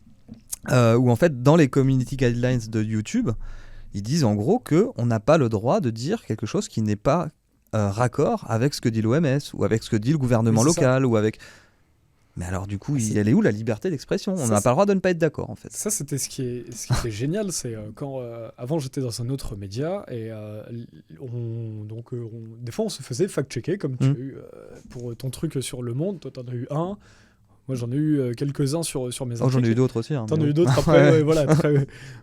Où en fait, dans les community guidelines de YouTube, ils disent en gros qu'on n'a pas le droit de dire quelque chose qui n'est pas raccord avec ce que dit l'OMS ou avec ce que dit le gouvernement local ou avec... Mais alors du coup, elle est où la liberté d'expression ? On n'a pas le droit de ne pas être d'accord en fait. Ça c'était ce qui était génial, c'est quand avant j'étais dans un autre média et des fois on se faisait fact-checker comme tu as eu pour ton truc sur Le Monde, toi t'en as eu un. Moi j'en ai eu quelques-uns sur mes articles. J'en ai eu d'autres aussi. Hein, t'en as eu d'autres après, voilà.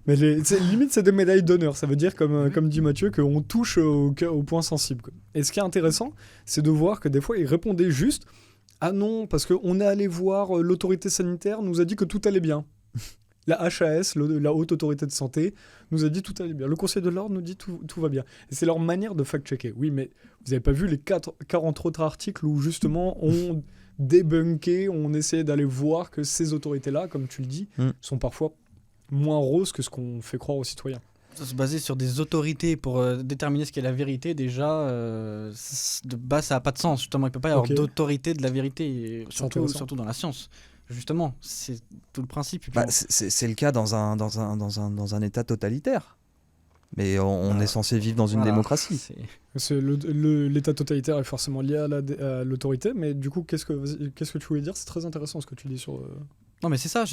Mais limite c'est des médailles d'honneur, ça veut dire comme dit Mathieu qu'on touche au point sensible, quoi. Et ce qui est intéressant, c'est de voir que des fois ils répondaient juste ah non, parce qu'on est allé voir l'autorité sanitaire, nous a dit que tout allait bien. La HAS, la Haute Autorité de Santé, nous a dit tout allait bien. Le Conseil de l'Ordre nous dit tout va bien. Et c'est leur manière de fact-checker. Oui, mais vous n'avez pas vu les 40 autres articles où justement on débunké, on essayait d'aller voir que ces autorités-là, comme tu le dis, sont parfois moins rose que ce qu'on fait croire aux citoyens. Se baser sur des autorités pour déterminer ce qu'est la vérité, déjà, de base, ça n'a pas de sens. Justement, il ne peut pas y avoir d'autorité de la vérité, et surtout dans la science. Justement, c'est tout le principe. C'est le cas dans un État totalitaire. Mais on est censé vivre dans une démocratie. L'État totalitaire est forcément lié à l'autorité, mais du coup, qu'est-ce que tu voulais dire ? C'est très intéressant ce que tu dis sur... Non, mais c'est ça,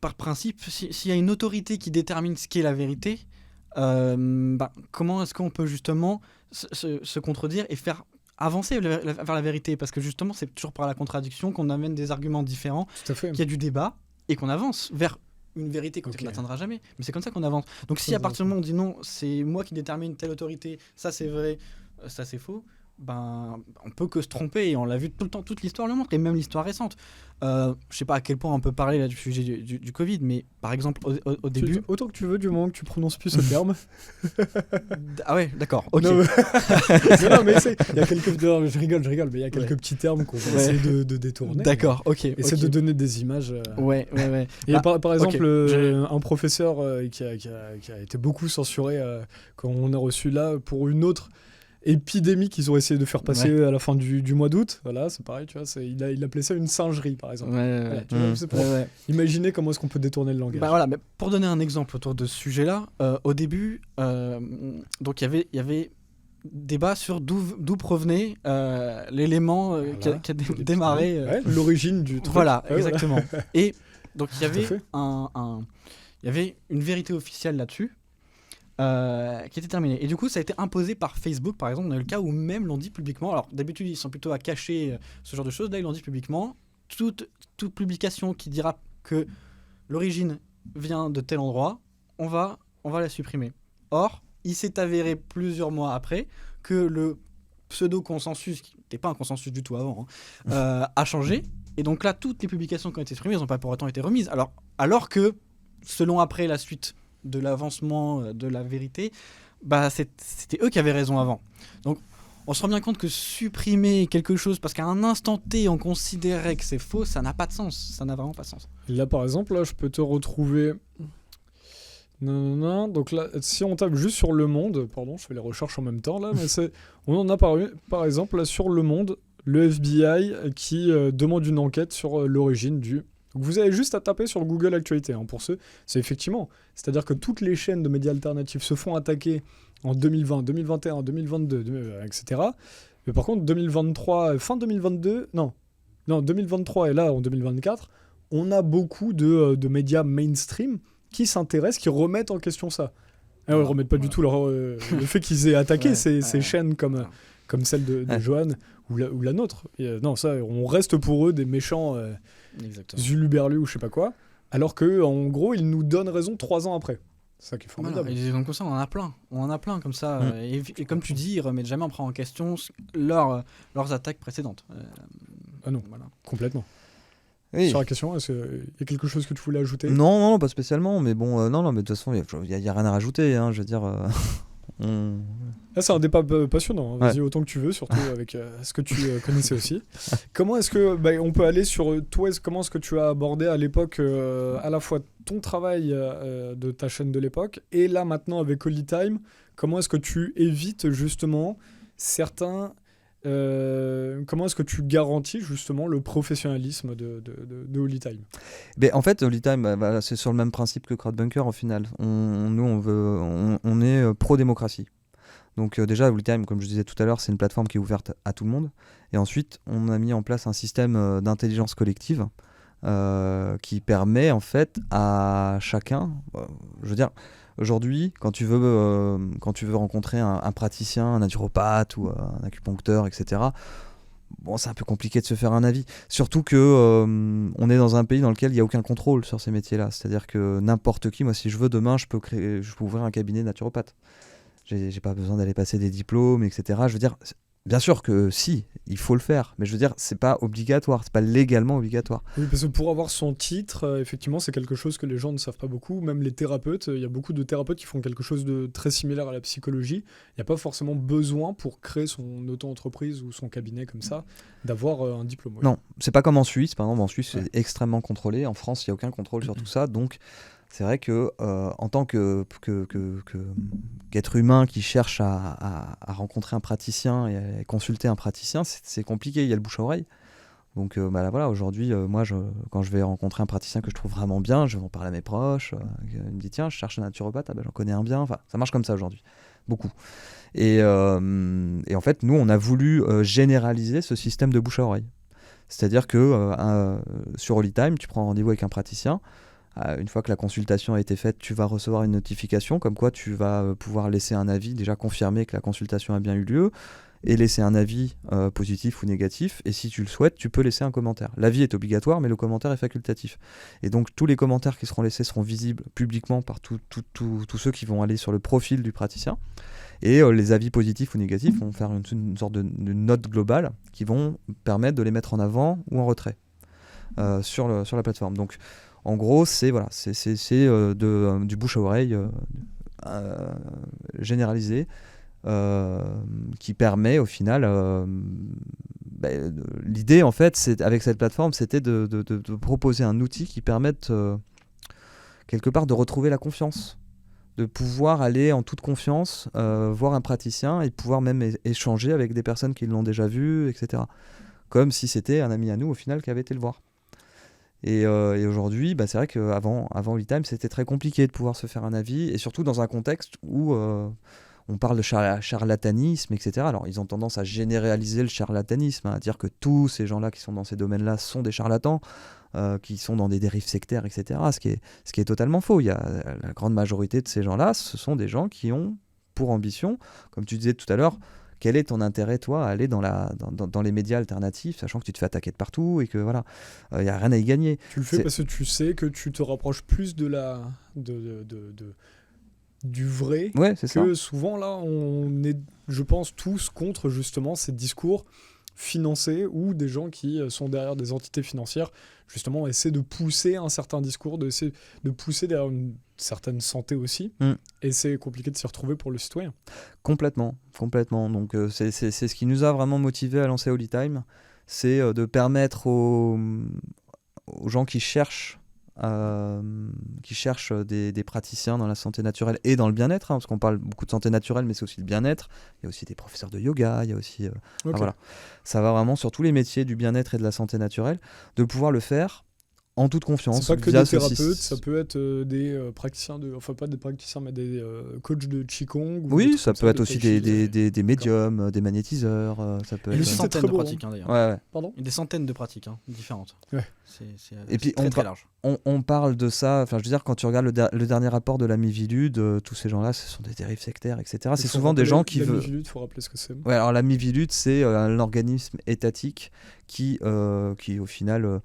par principe, s'il y a une autorité qui détermine ce qu'est la vérité, comment est-ce qu'on peut justement se contredire et faire avancer vers la vérité ? Parce que justement, c'est toujours par la contradiction qu'on amène des arguments différents, qu'il y a du débat et qu'on avance vers une vérité qu'on n'atteindra jamais. Mais c'est comme ça qu'on avance. Donc si à partir du moment où on dit non, c'est moi qui détermine telle autorité, ça c'est vrai, ça c'est faux, on peut que se tromper, et on l'a vu tout le temps, toute l'histoire le montre, et même l'histoire récente. Je sais pas à quel point on peut parler là du sujet du Covid, mais par exemple au début... Autant que tu veux, du moment que tu prononces plus ce terme. Ah ouais, d'accord, ok. Non, mais il y a quelques... Non, je rigole, mais il y a quelques petits termes qu'on va essayer de détourner. D'accord, ok. Essayer de donner des images. Ouais. Et par exemple, un professeur qui a été beaucoup censuré quand on a reçu là pour une autre épidémie qu'ils ont essayé de faire passer à la fin du mois d'août. Voilà, c'est pareil, tu vois, il appelait ça une singerie, par exemple. Tu vois, c'est pour imaginer comment est-ce qu'on peut détourner le langage. Voilà, mais pour donner un exemple autour de ce sujet-là, au début, donc il y avait débat sur d'où provenait l'élément qui a démarré. L'origine du truc. Voilà, exactement. Et donc il y avait une vérité officielle là-dessus. Qui était terminé. Et du coup, ça a été imposé par Facebook, par exemple. On a eu le cas où même l'ont dit publiquement. Alors, d'habitude, ils sont plutôt à cacher ce genre de choses. Là, ils l'ont dit publiquement. Toute publication qui dira que l'origine vient de tel endroit, on va la supprimer. Or, il s'est avéré plusieurs mois après que le pseudo-consensus, qui n'était pas un consensus du tout avant, a changé. Et donc là, toutes les publications qui ont été supprimées, elles n'ont pas pour autant été remises. Alors que, selon après la suite de l'avancement de la vérité, c'était eux qui avaient raison avant. Donc on se rend bien compte que supprimer quelque chose parce qu'à un instant T on considérait que c'est faux, ça n'a pas de sens, ça n'a vraiment pas de sens. Là par exemple, là je peux te retrouver... Non. Donc là, si on tape juste sur Le Monde, pardon, je fais les recherches en même temps là, mais on en a par exemple là, sur Le Monde, le FBI qui demande une enquête sur l'origine du... Donc vous avez juste à taper sur Google Actualité. Pour ceux, c'est effectivement. C'est-à-dire que toutes les chaînes de médias alternatifs se font attaquer en 2020, 2021, 2022, etc. Mais par contre, 2023, fin 2022, non, 2023 et là, en 2024, on a beaucoup de médias mainstream qui s'intéressent, qui remettent en question ça. Alors, ils ne remettent pas du tout le fait qu'ils aient attaqué ces chaînes comme celle de Johan ou la nôtre. Et, non, ça, on reste pour eux des méchants Zuluberlu ou je sais pas quoi, alors que en gros, ils nous donnent raison 3 ans après. C'est ça qui est formidable. Et donc comme ça, on en a plein comme ça. Et comme tu dis, ils remettent jamais en question leurs attaques précédentes. Non, complètement. Oui. Sur la question, est-ce qu'il y a quelque chose que tu voulais ajouter ? Non, pas spécialement, mais bon, non, mais de toute façon, il y a rien à rajouter, hein, je veux dire... Là, c'est un débat passionnant. Vas-y autant que tu veux, surtout avec ce que tu connaissais aussi. Comment est-ce que on peut aller sur toi ? Comment est-ce que tu as abordé à l'époque à la fois ton travail de ta chaîne de l'époque et là maintenant avec Holy Time ? Comment est-ce que tu évites justement certains comment est-ce que tu garantis justement le professionnalisme de Holy Time ? En fait, Holy Time, c'est sur le même principe que Crowdbunker au final. On est pro-démocratie. Donc déjà, Holy Time, comme je disais tout à l'heure, c'est une plateforme qui est ouverte à tout le monde. Et ensuite, on a mis en place un système d'intelligence collective qui permet en fait à chacun, je veux dire... Aujourd'hui, quand tu veux rencontrer un praticien, un naturopathe ou un acupuncteur, etc., c'est un peu compliqué de se faire un avis. Surtout que on est dans un pays dans lequel il n'y a aucun contrôle sur ces métiers-là. C'est-à-dire que n'importe qui, moi, si je veux, demain, je peux ouvrir un cabinet naturopathe. J'ai pas besoin d'aller passer des diplômes, etc. Je veux dire, bien sûr que si, il faut le faire, mais je veux dire, c'est pas obligatoire, c'est pas légalement obligatoire. Oui, parce que pour avoir son titre, effectivement, c'est quelque chose que les gens ne savent pas beaucoup. Même les thérapeutes, il y a beaucoup de thérapeutes qui font quelque chose de très similaire à la psychologie. Il n'y a pas forcément besoin pour créer son auto-entreprise ou son cabinet comme ça, d'avoir un diplôme. Oui. Non, c'est pas comme en Suisse. Par exemple, en Suisse, c'est extrêmement contrôlé. En France, il n'y a aucun contrôle sur tout ça. Donc, c'est vrai que en tant qu'être humain qui cherche à rencontrer un praticien et à consulter un praticien, c'est compliqué, il y a le bouche à oreille. Donc là, voilà, aujourd'hui, moi, quand je vais rencontrer un praticien que je trouve vraiment bien, je vais en parler à mes proches. Il me dit, tiens, je cherche un naturopathe, j'en connais un bien. Enfin, ça marche comme ça aujourd'hui, beaucoup. Et en fait, nous, on a voulu généraliser ce système de bouche à oreille. C'est-à-dire que sur Holytime, tu prends rendez-vous avec un praticien. Une fois que la consultation a été faite, tu vas recevoir une notification comme quoi tu vas pouvoir laisser un avis, déjà confirmer que la consultation a bien eu lieu, et laisser un avis positif ou négatif. Et si tu le souhaites, tu peux laisser un commentaire. L'avis est obligatoire, mais le commentaire est facultatif. Et donc tous les commentaires qui seront laissés seront visibles publiquement par tous ceux qui vont aller sur le profil du praticien. Et les avis positifs ou négatifs vont faire une sorte de note globale qui vont permettre de les mettre en avant ou en retrait sur la plateforme. Donc en gros, c'est du bouche à oreille généralisé qui permet au final... l'idée, en fait, avec cette plateforme, c'était de proposer un outil qui permette quelque part de retrouver la confiance, de pouvoir aller en toute confiance voir un praticien et pouvoir même échanger avec des personnes qui l'ont déjà vu, etc. Comme si c'était un ami à nous, au final, qui avait été le voir. Et aujourd'hui, c'est vrai qu'avant Holytime, c'était très compliqué de pouvoir se faire un avis, et surtout dans un contexte où on parle de charlatanisme, etc. Alors, ils ont tendance à généraliser le charlatanisme, à dire que tous ces gens-là qui sont dans ces domaines-là sont des charlatans, qui sont dans des dérives sectaires, etc. Ce qui est totalement faux. La grande majorité de ces gens-là, ce sont des gens qui ont pour ambition, comme tu disais tout à l'heure, quel est ton intérêt, toi, à aller dans les médias alternatifs, sachant que tu te fais attaquer de partout et que voilà, il n'y a rien à y gagner. Tu le fais parce que tu sais que tu te rapproches plus du vrai, ouais, c'est que ça. souvent là, on est, je pense, tous contre justement ces discours financés ou des gens qui sont derrière des entités financières, justement, essaient de pousser un certain discours, de pousser derrière une certaine santé aussi. Et c'est compliqué de s'y retrouver pour le citoyen. Complètement. Donc c'est ce qui nous a vraiment motivé à lancer Holytime, c'est de permettre aux gens qui cherchent des praticiens dans la santé naturelle et dans le bien-être, parce qu'on parle beaucoup de santé naturelle, mais c'est aussi le bien-être. Il y a aussi des professeurs de yoga, il y a aussi... voilà. Ça va vraiment sur tous les métiers du bien-être et de la santé naturelle, de pouvoir le faire en toute confiance. C'est pas que des thérapeutes, ça peut être des praticiens enfin pas des praticiens, mais des coachs de Qigong. Oui, ça peut être aussi des médiums, des magnétiseurs. Ça peut être... Une centaine de pratiques, d'ailleurs. Ouais. Pardon ? Des centaines de pratiques différentes. Ouais. Et puis très large. On parle de ça, enfin je veux dire, quand tu regardes le dernier rapport de la Miviludes, tous ces gens-là, ce sont des dérives sectaires, etc. C'est souvent des gens qui veulent... La Miviludes, il faut rappeler ce que c'est. Ouais, alors la Miviludes, c'est un organisme étatique qui au final...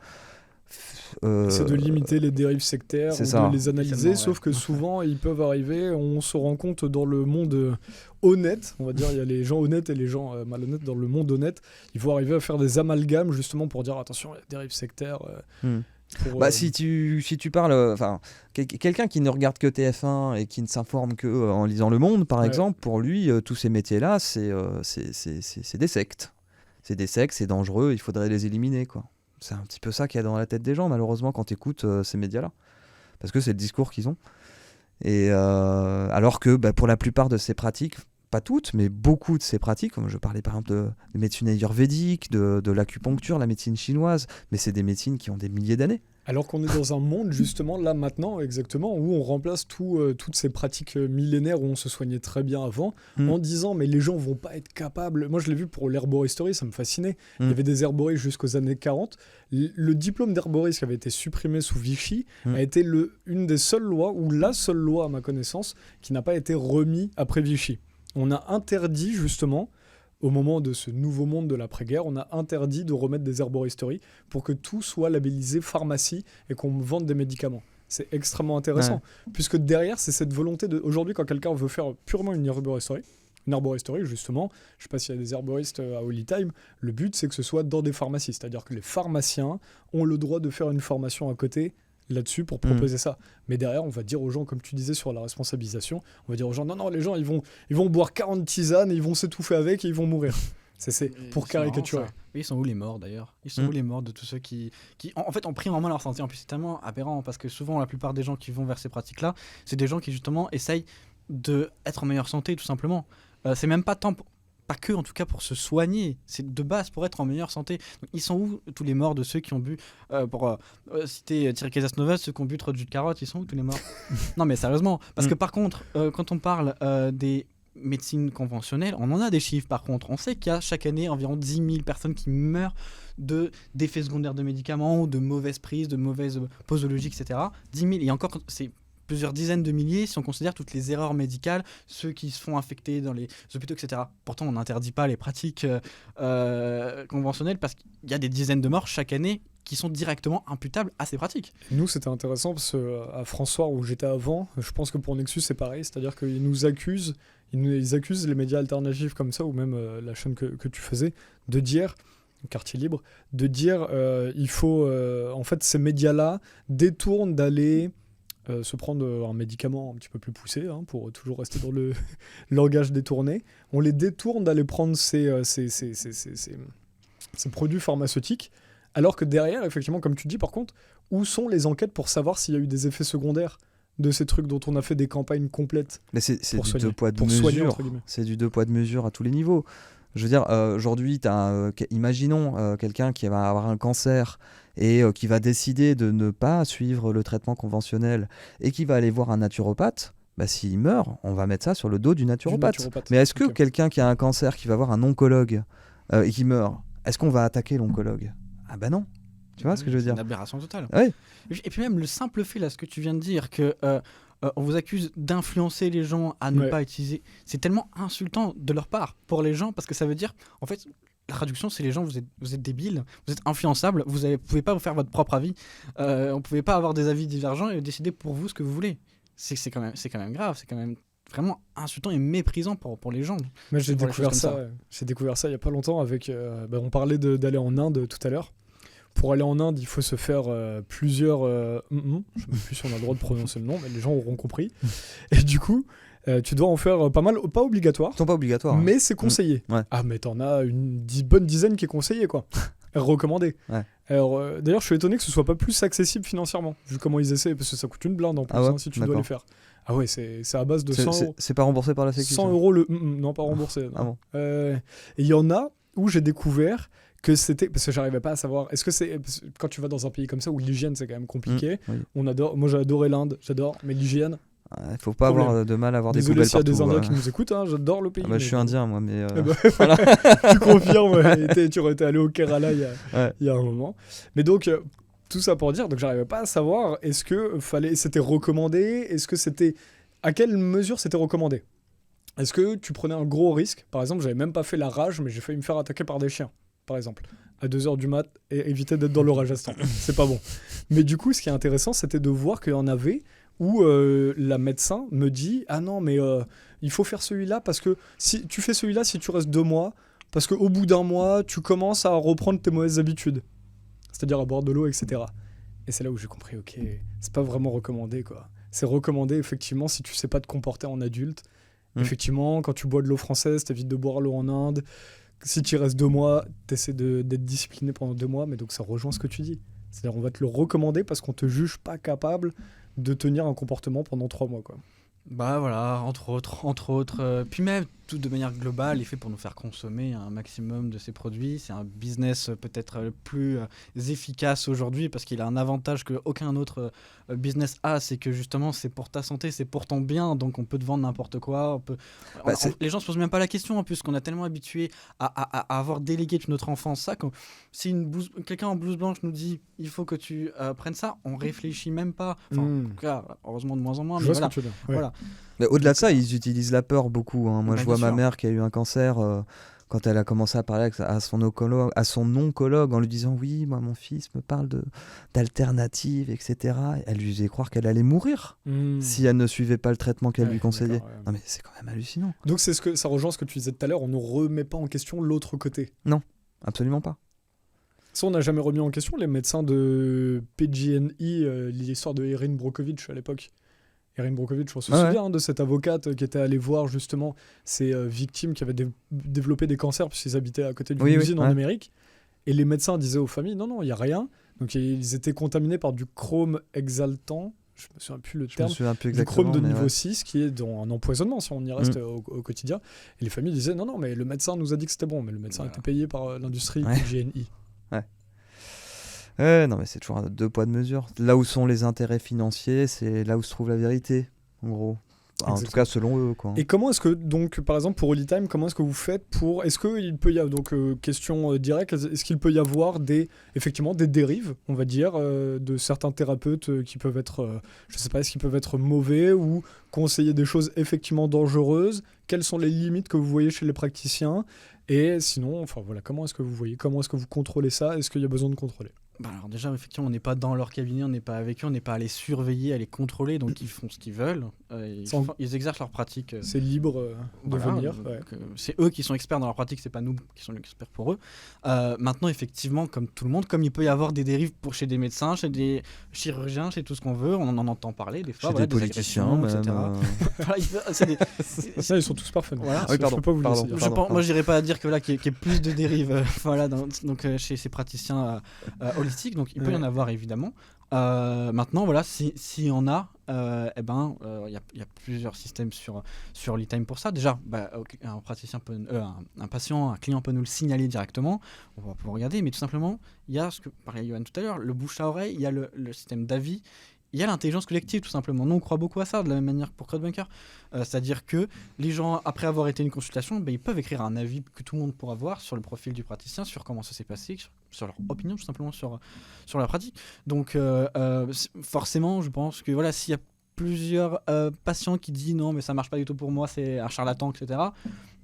c'est de limiter les dérives sectaires, de les analyser, sauf que ouais. Souvent ils peuvent arriver, on se rend compte dans le monde honnête, on va dire, il y a les gens honnêtes et les gens malhonnêtes. Dans le monde honnête, ils vont arriver à faire des amalgames justement pour dire attention, il y a des dérives sectaires. Si tu parles, quelqu'un qui ne regarde que TF1 et qui ne s'informe que en lisant Le Monde, par exemple, pour lui, tous ces métiers-là, c'est des sectes. C'est des sectes, c'est dangereux, il faudrait les éliminer, quoi. C'est un petit peu ça qu'il y a dans la tête des gens, malheureusement, quand tu écoutes ces médias-là. Parce que c'est le discours qu'ils ont. Et alors que pour la plupart de ces pratiques, pas toutes, mais beaucoup de ces pratiques, comme je parlais par exemple de médecine ayurvédique, de l'acupuncture, la médecine chinoise, mais c'est des médecines qui ont des milliers d'années. Alors qu'on est dans un monde, justement, là maintenant, exactement, où on remplace toutes ces pratiques millénaires où on se soignait très bien avant, en disant, mais les gens vont pas être capables. Moi, je l'ai vu pour l'herboristerie, ça me fascinait. Il y avait des herboristes jusqu'aux années 40. Le diplôme d'herboriste qui avait été supprimé sous Vichy a été une des seules lois, ou la seule loi, à ma connaissance, qui n'a pas été remis après Vichy. On a interdit, justement, au moment de ce nouveau monde de l'après-guerre, on a interdit de remettre des herboristeries pour que tout soit labellisé pharmacie et qu'on vende des médicaments. C'est extrêmement intéressant, puisque derrière, c'est cette volonté de... Aujourd'hui, quand quelqu'un veut faire purement une herboristerie, justement, je ne sais pas s'il y a des herboristes à Holytime, le but, c'est que ce soit dans des pharmacies. C'est-à-dire que les pharmaciens ont le droit de faire une formation à côté là-dessus pour proposer ça. Mais derrière, on va dire aux gens, comme tu disais sur la responsabilisation, on va dire aux gens, non, les gens, ils vont boire 40 tisanes, ils vont s'étouffer avec et ils vont mourir. C'est pour C'est marrant, caricaturer. ça. Oui, ils sont où les morts d'ailleurs? Ils sont où les morts de tous ceux qui en fait ont pris en main leur santé? En plus, c'est tellement aberrant parce que souvent, la plupart des gens qui vont vers ces pratiques-là, c'est des gens qui justement essayent d'être en meilleure santé, tout simplement. C'est même pas tant, pas que en tout cas pour se soigner, c'est de base pour être en meilleure santé. Donc, ils sont où tous les morts de ceux qui ont bu, pour citer Thierry Casasnovas, ceux qui ont bu trop de jus de carotte, ils sont où tous les morts? Non mais sérieusement, parce que par contre, quand on parle des médecine conventionnelle, on en a des chiffres par contre. On sait qu'il y a chaque année environ 10 000 personnes qui meurent d'effets secondaires de médicaments, ou de mauvaises prises, de mauvaises posologies, etc. 10 000, et encore, c'est plusieurs dizaines de milliers si on considère toutes les erreurs médicales, ceux qui se font infecter dans les hôpitaux, etc. Pourtant, on n'interdit pas les pratiques conventionnelles parce qu'il y a des dizaines de morts chaque année qui sont directement imputables à ces pratiques. Nous, c'était intéressant parce qu'à François, où j'étais avant, je pense que pour Nexus, c'est pareil. C'est-à-dire qu'ils nous accusent, ils accusent les médias alternatifs comme ça, ou même la chaîne que tu faisais, de dire, Quartier Libre, de dire il faut. En fait, ces médias-là détournent d'aller se prendre un médicament un petit peu plus poussé, pour toujours rester dans le langage détourné. On les détourne d'aller prendre ces produits pharmaceutiques. Alors que derrière, effectivement, comme tu dis, par contre, où sont les enquêtes pour savoir s'il y a eu des effets secondaires de ces trucs dont on a fait des campagnes complètes? Mais c'est pour du soigner, deux poids, deux pour soigner, mesures. entre guillemets. C'est du deux poids, deux mesures à tous les niveaux. Je veux dire, aujourd'hui, imaginons quelqu'un qui va avoir un cancer et qui va décider de ne pas suivre le traitement conventionnel et qui va aller voir un naturopathe. Bah, s'il meurt, on va mettre ça sur le dos du naturopathe. Mais est-ce que quelqu'un qui a un cancer, qui va voir un oncologue et qui meurt, est-ce qu'on va attaquer l'oncologue? Ah bah non. Tu vois ce que je veux dire? C'est une aberration totale. Oui. Et puis même le simple fait, là, ce que tu viens de dire, que on vous accuse d'influencer les gens à ne pas utiliser, c'est tellement insultant de leur part pour les gens, parce que ça veut dire, en fait, la traduction, c'est les gens, vous êtes débiles, vous êtes influençables, vous ne pouvez pas vous faire votre propre avis, on ne pouvait pas avoir des avis divergents et décider pour vous ce que vous voulez. C'est quand même grave, c'est quand même vraiment insultant et méprisant pour les gens. Moi, j'ai découvert ça il n'y a pas longtemps avec... on parlait d'aller en Inde tout à l'heure. Pour aller en Inde, il faut se faire plusieurs... je ne sais même plus si on a le droit de prononcer le nom, mais les gens auront compris. Et du coup, tu dois en faire pas mal, pas obligatoire. Ils sont pas obligatoires. Mais c'est conseillé. Ouais. Ah, mais t'en as une bonne dizaine qui est conseillée, quoi. Recommandé. Ouais. Alors, d'ailleurs, je suis étonné que ce soit pas plus accessible financièrement, vu comment ils essaient, parce que ça coûte une blinde en plus, si tu dois les faire. Ah ouais, c'est à base de 100 euros. C'est pas remboursé par la Sécu? 100 euros le... non, pas remboursé. Non. Ah bon. Et il y en a où j'ai découvert que c'était... Parce que j'arrivais pas à savoir... Est-ce que c'est... Quand tu vas dans un pays comme ça où l'hygiène, c'est quand même compliqué, oui. Moi, j'ai adoré l'Inde, mais l'hygiène... Il faut pas avoir de mal à avoir des poubelles partout. Désolé s'il y a des Indiens qui nous écoutent, j'adore le pays. Je suis indien, moi, mais... voilà. Tu confirmes, tu aurais été allé au Kerala il y a un moment. Mais donc... tout ça pour dire, donc j'arrivais pas à savoir, est-ce que c'était recommandé, est-ce que c'était, à quelle mesure c'était recommandé? Est-ce que tu prenais un gros risque? Par exemple, j'avais même pas fait la rage, mais j'ai failli me faire attaquer par des chiens, par exemple, à 2h du mat, et éviter d'être dans l'orage à ce temps. C'est pas bon. Mais du coup, ce qui est intéressant, c'était de voir qu'il y en avait où la médecin me dit, ah non, mais il faut faire celui-là, parce que si tu fais celui-là, si tu restes 2 mois, parce qu'au bout d'1 mois, tu commences à reprendre tes mauvaises habitudes. C'est-à-dire à boire de l'eau, etc. Et c'est là où j'ai compris, ok, c'est pas vraiment recommandé, quoi. C'est recommandé, effectivement, si tu sais pas te comporter en adulte. Effectivement, quand tu bois de l'eau française, t'évites de boire l'eau en Inde. Si tu y restes 2 mois, t'essaies d'être discipliné pendant 2 mois, mais donc ça rejoint ce que tu dis. C'est-à-dire, on va te le recommander parce qu'on te juge pas capable de tenir un comportement pendant 3 mois, quoi. Bah voilà, entre autres. Puis même, tout de manière globale, il est fait pour nous faire consommer un maximum de ces produits. C'est un business peut-être le plus efficace aujourd'hui parce qu'il a un avantage qu'aucun autre business a, c'est que justement c'est pour ta santé, c'est pour ton bien, donc on peut te vendre n'importe quoi. Les gens se posent même pas la question en plus, qu'on a tellement habitué à avoir délégué toute notre enfance ça. Si quelqu'un en blouse blanche nous dit il faut que tu prennes ça, on réfléchit même pas. Enfin, en tout cas, heureusement de moins en moins. Je mais vois ce que tu veux dire. Ouais. Voilà. Mais au-delà de ça, ils utilisent la peur beaucoup. Moi, je vois ma mère qui a eu un cancer quand elle a commencé à parler à son oncologue en lui disant oui, moi mon fils me parle d'alternatives, etc. Elle lui faisait croire qu'elle allait mourir si elle ne suivait pas le traitement qu'elle lui conseillait. Ouais. Non mais c'est quand même hallucinant. Donc ça rejoint ce que tu disais tout à l'heure, on ne remet pas en question l'autre côté. Non, absolument pas. Ça, on n'a jamais remis en question les médecins de PGNI, l'histoire de Erin Brockovich à l'époque. Erin Brockovich, on se Ouais, souvient de cette avocate qui était allée voir justement ces victimes qui avaient développé des cancers puisqu'ils habitaient à côté d'une Oui, usine en ouais. Amérique. Et les médecins disaient aux familles, non, il n'y a rien. Donc ils étaient contaminés par du chrome exaltant, je me souviens plus le Je me terme, souviens plus du exactement. chrome de mais niveau ouais. 6 qui est dans un empoisonnement si on y reste au quotidien. Et les familles disaient, non, mais le médecin nous a dit que c'était bon, mais le médecin Voilà. était payé par l'industrie Ouais. PG&E. Ouais, non, mais c'est toujours deux poids de mesure. Là où sont les intérêts financiers, c'est là où se trouve la vérité, en gros. En tout Exactement. cas, selon eux, quoi. Et comment est-ce que, donc, par exemple, pour Holy Time, comment est-ce que vous faites pour... Est-ce qu'il peut y avoir, donc, question directe, est-ce qu'il peut y avoir effectivement des dérives, on va dire, de certains thérapeutes qui peuvent être, je sais pas, est-ce qu'ils peuvent être mauvais ou conseiller des choses effectivement dangereuses? Quelles sont les limites que vous voyez chez les praticiens? Et sinon, enfin voilà, comment est-ce que vous voyez? Comment est-ce que vous contrôlez ça? Est-ce qu'il y a besoin de contrôler? Bah alors déjà, effectivement, on n'est pas dans leur cabinet, on n'est pas avec eux, on n'est pas à les surveiller, à les contrôler, donc ils font ce qu'ils veulent. Ils exercent leur pratique. C'est libre de Voilà, venir. donc, Ouais. c'est eux qui sont experts dans leur pratique, c'est pas nous qui sommes experts pour eux. Maintenant, effectivement, comme tout le monde, comme il peut y avoir des dérives chez des médecins, chez des chirurgiens, chez tout ce qu'on veut, on en entend parler des fois. Chez voilà, des politiciens, agressions, etc. même. Voilà, c'est des- Ça, ils sont tous parfaits. non. Voilà. Oui, Je peux pas vous pardon. laisser dire. Moi, je dirais pas à dire que là, qu'il y ait plus de dérives, voilà, chez ces praticiens holistiques. Donc, il peut y en avoir évidemment. Maintenant, voilà, si y en a, il y a plusieurs systèmes sur Holytime pour ça. Déjà, un patient, un client peut nous le signaler directement. On va pouvoir regarder, mais tout simplement, il y a ce que parlait Johan tout à l'heure, le bouche à oreille. Il y a le système d'avis. Il y a l'intelligence collective, tout simplement. Nous, on croit beaucoup à ça, de la même manière que pour CodeBunker. C'est-à-dire que les gens, après avoir été une consultation, ils peuvent écrire un avis que tout le monde pourra voir sur le profil du praticien, sur comment ça s'est passé, sur leur opinion, tout simplement, sur la pratique. Donc, forcément, je pense que voilà, s'il y a plusieurs patients qui disent non, mais ça marche pas du tout pour moi, c'est un charlatan, etc.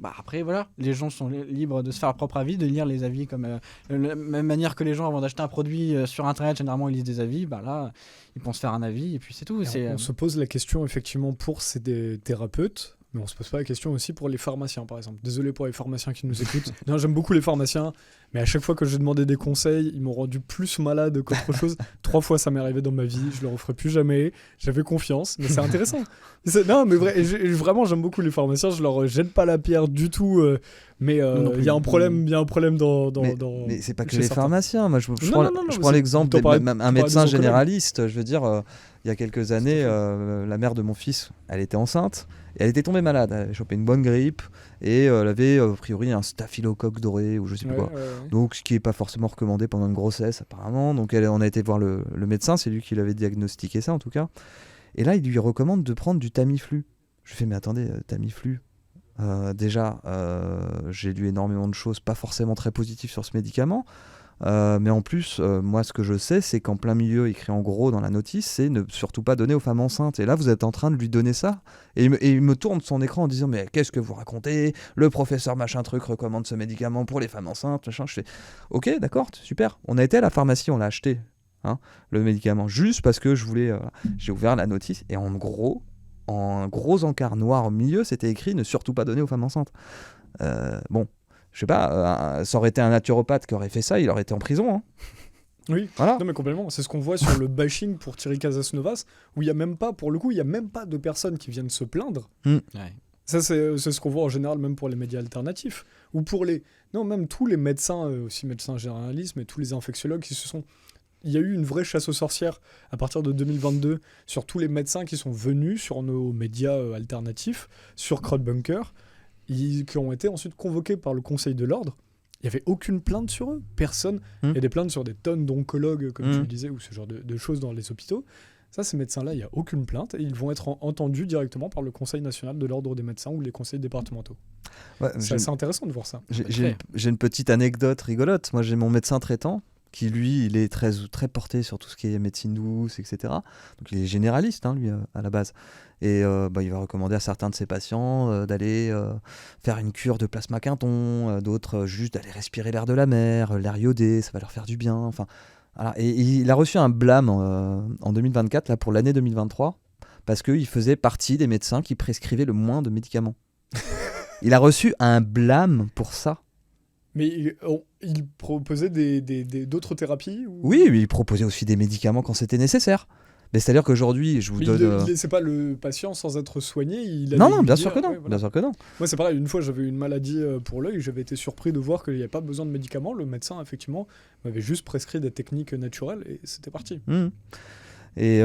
Après, voilà, les gens sont libres de se faire leur propre avis, de lire les avis comme de la même manière que les gens, avant d'acheter un produit sur Internet, généralement, ils lisent des avis. Là, ils pensent faire un avis et puis c'est tout. On se pose la question, effectivement, pour ces thérapeutes, mais on se pose pas la question aussi pour les pharmaciens, par exemple. Désolé pour les pharmaciens qui nous écoutent. Non, j'aime beaucoup les pharmaciens, mais à chaque fois que j'ai demandé des conseils, ils m'ont rendu plus malade qu'autre chose. 3 fois, ça m'est arrivé dans ma vie. Je le referai plus jamais. J'avais confiance, mais c'est intéressant. Non, mais vraiment, j'aime beaucoup les pharmaciens. Je leur jette pas la pierre du tout, mais il y a un problème dans. Mais c'est pas que chez les certains. pharmaciens. Moi, je Non, prends l'exemple t'en parlais- d'un t'en médecin parlais des généraliste. Je veux dire, il y a quelques années, la mère de mon fils, elle était enceinte et elle était tombée malade. Elle avait chopé une bonne grippe et elle avait a priori un staphylocoque doré ou je sais plus quoi. Donc, ce qui n'est pas forcément recommandé pendant une grossesse, apparemment. Donc, on a été voir le médecin, c'est lui qui l'avait diagnostiqué ça en tout cas. Et là, il lui recommande de prendre du Tamiflu. Je lui fais, mais attendez, Tamiflu. Déjà, j'ai lu énormément de choses pas forcément très positives sur ce médicament. Mais en plus, moi, ce que je sais, c'est qu'en plein milieu, écrit en gros dans la notice, c'est ne surtout pas donner aux femmes enceintes. Et là, vous êtes en train de lui donner ça. Et il me tourne son écran en disant, mais qu'est-ce que vous racontez? Le professeur machin truc recommande ce médicament pour les femmes enceintes. Machin. Je fais, ok, d'accord, super. On a été à la pharmacie, on l'a acheté, le médicament, juste parce que j'ai ouvert la notice. Et en gros encart noir au milieu, c'était écrit, ne surtout pas donner aux femmes enceintes. Bon. Je sais pas, ça aurait été un naturopathe qui aurait fait ça, il aurait été en prison. Oui, voilà. Non mais complètement. C'est ce qu'on voit sur le bashing pour Thierry Casasnovas, où il y a même pas, pour le coup, il y a même pas de personnes qui viennent se plaindre. Ouais. Ça, c'est ce qu'on voit en général, même pour les médias alternatifs, ou pour même tous les médecins, aussi médecins généralistes, mais tous les infectiologues qui se sont... Il y a eu une vraie chasse aux sorcières à partir de 2022 sur tous les médecins qui sont venus sur nos médias alternatifs, sur CrowdBunker, qui ont été ensuite convoqués par le Conseil de l'Ordre. Il n'y avait aucune plainte sur eux. Personne. Il y a des plaintes sur des tonnes d'oncologues, comme tu le disais, ou ce genre de choses dans les hôpitaux. Ça, ces médecins-là, il n'y a aucune plainte. Et ils vont être entendus directement par le Conseil national de l'Ordre des médecins ou les conseils départementaux. Ouais, c'est assez intéressant de voir ça. J'ai une petite anecdote rigolote. Moi, j'ai mon médecin traitant qui, lui, il est très, très porté sur tout ce qui est médecine douce, etc. Donc, il est généraliste, lui, à la base. Et il va recommander à certains de ses patients d'aller faire une cure de plasma quinton, d'autres juste d'aller respirer l'air de la mer, l'air iodé, ça va leur faire du bien. Enfin, voilà. Et il a reçu un blâme en 2024, là, pour l'année 2023, parce qu'il faisait partie des médecins qui prescrivaient le moins de médicaments. Il a reçu un blâme pour ça. Mais il proposait d'autres thérapies ou... Oui, il proposait aussi des médicaments quand c'était nécessaire. Mais c'est-à-dire qu'aujourd'hui, je vous Mais donne. il laissait pas le patient sans être soigné. Non, bien sûr que non. Bien sûr que non. Moi, c'est pareil. Une fois, j'avais une maladie pour l'œil. J'avais été surpris de voir qu'il n'y avait pas besoin de médicaments. Le médecin, effectivement, m'avait juste prescrit des techniques naturelles et c'était parti. Et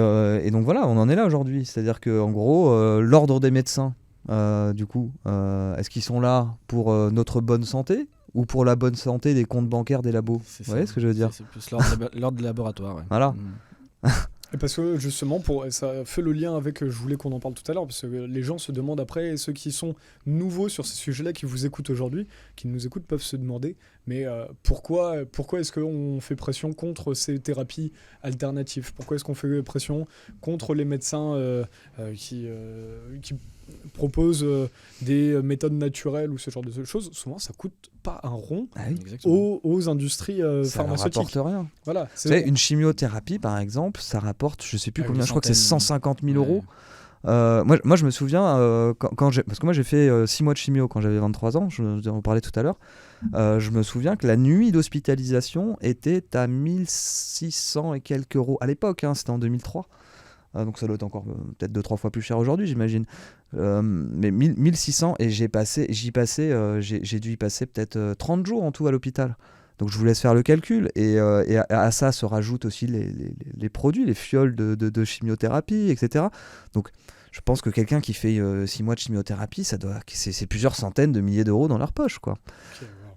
donc voilà, on en est là aujourd'hui. C'est-à-dire qu'en gros, l'ordre des médecins, du coup, est-ce qu'ils sont là pour notre bonne santé ou pour la bonne santé des comptes bancaires des labos ? Vous voyez ce que je veux dire ? C'est plus l'ordre des laboratoires. Ouais. Voilà. Et parce que justement, ça fait le lien avec, je voulais qu'on en parle tout à l'heure, parce que les gens se demandent après, et ceux qui sont nouveaux sur ces sujets-là, qui vous écoutent aujourd'hui, qui nous écoutent, peuvent se demander, mais pourquoi est-ce qu'on fait pression contre ces thérapies alternatives ? Pourquoi est-ce qu'on fait pression contre les médecins qui proposent des méthodes naturelles ou ce genre de choses ? Souvent, ça coûte pas un rond aux industries pharmaceutiques. Ça rapporte rien. Voilà, Vous savez, une chimiothérapie, par exemple, ça rapporte, je sais plus combien, je crois que c'est 150 000 euros. Moi, je me souviens, parce que moi j'ai fait 6 mois de chimio quand j'avais 23 ans, je en parlais tout à l'heure. Je me souviens que la nuit d'hospitalisation était à 1600 et quelques euros à l'époque, c'était en 2003. Donc ça doit être encore peut-être 2-3 fois plus cher aujourd'hui, j'imagine. Mais 1600, et j'ai dû y passer peut-être 30 jours en tout à l'hôpital. Donc je vous laisse faire le calcul. Et à ça se rajoutent aussi les produits, les fioles de chimiothérapie, etc. Donc je pense que quelqu'un qui fait 6 mois de chimiothérapie, c'est plusieurs centaines de milliers d'euros dans leur poche, quoi.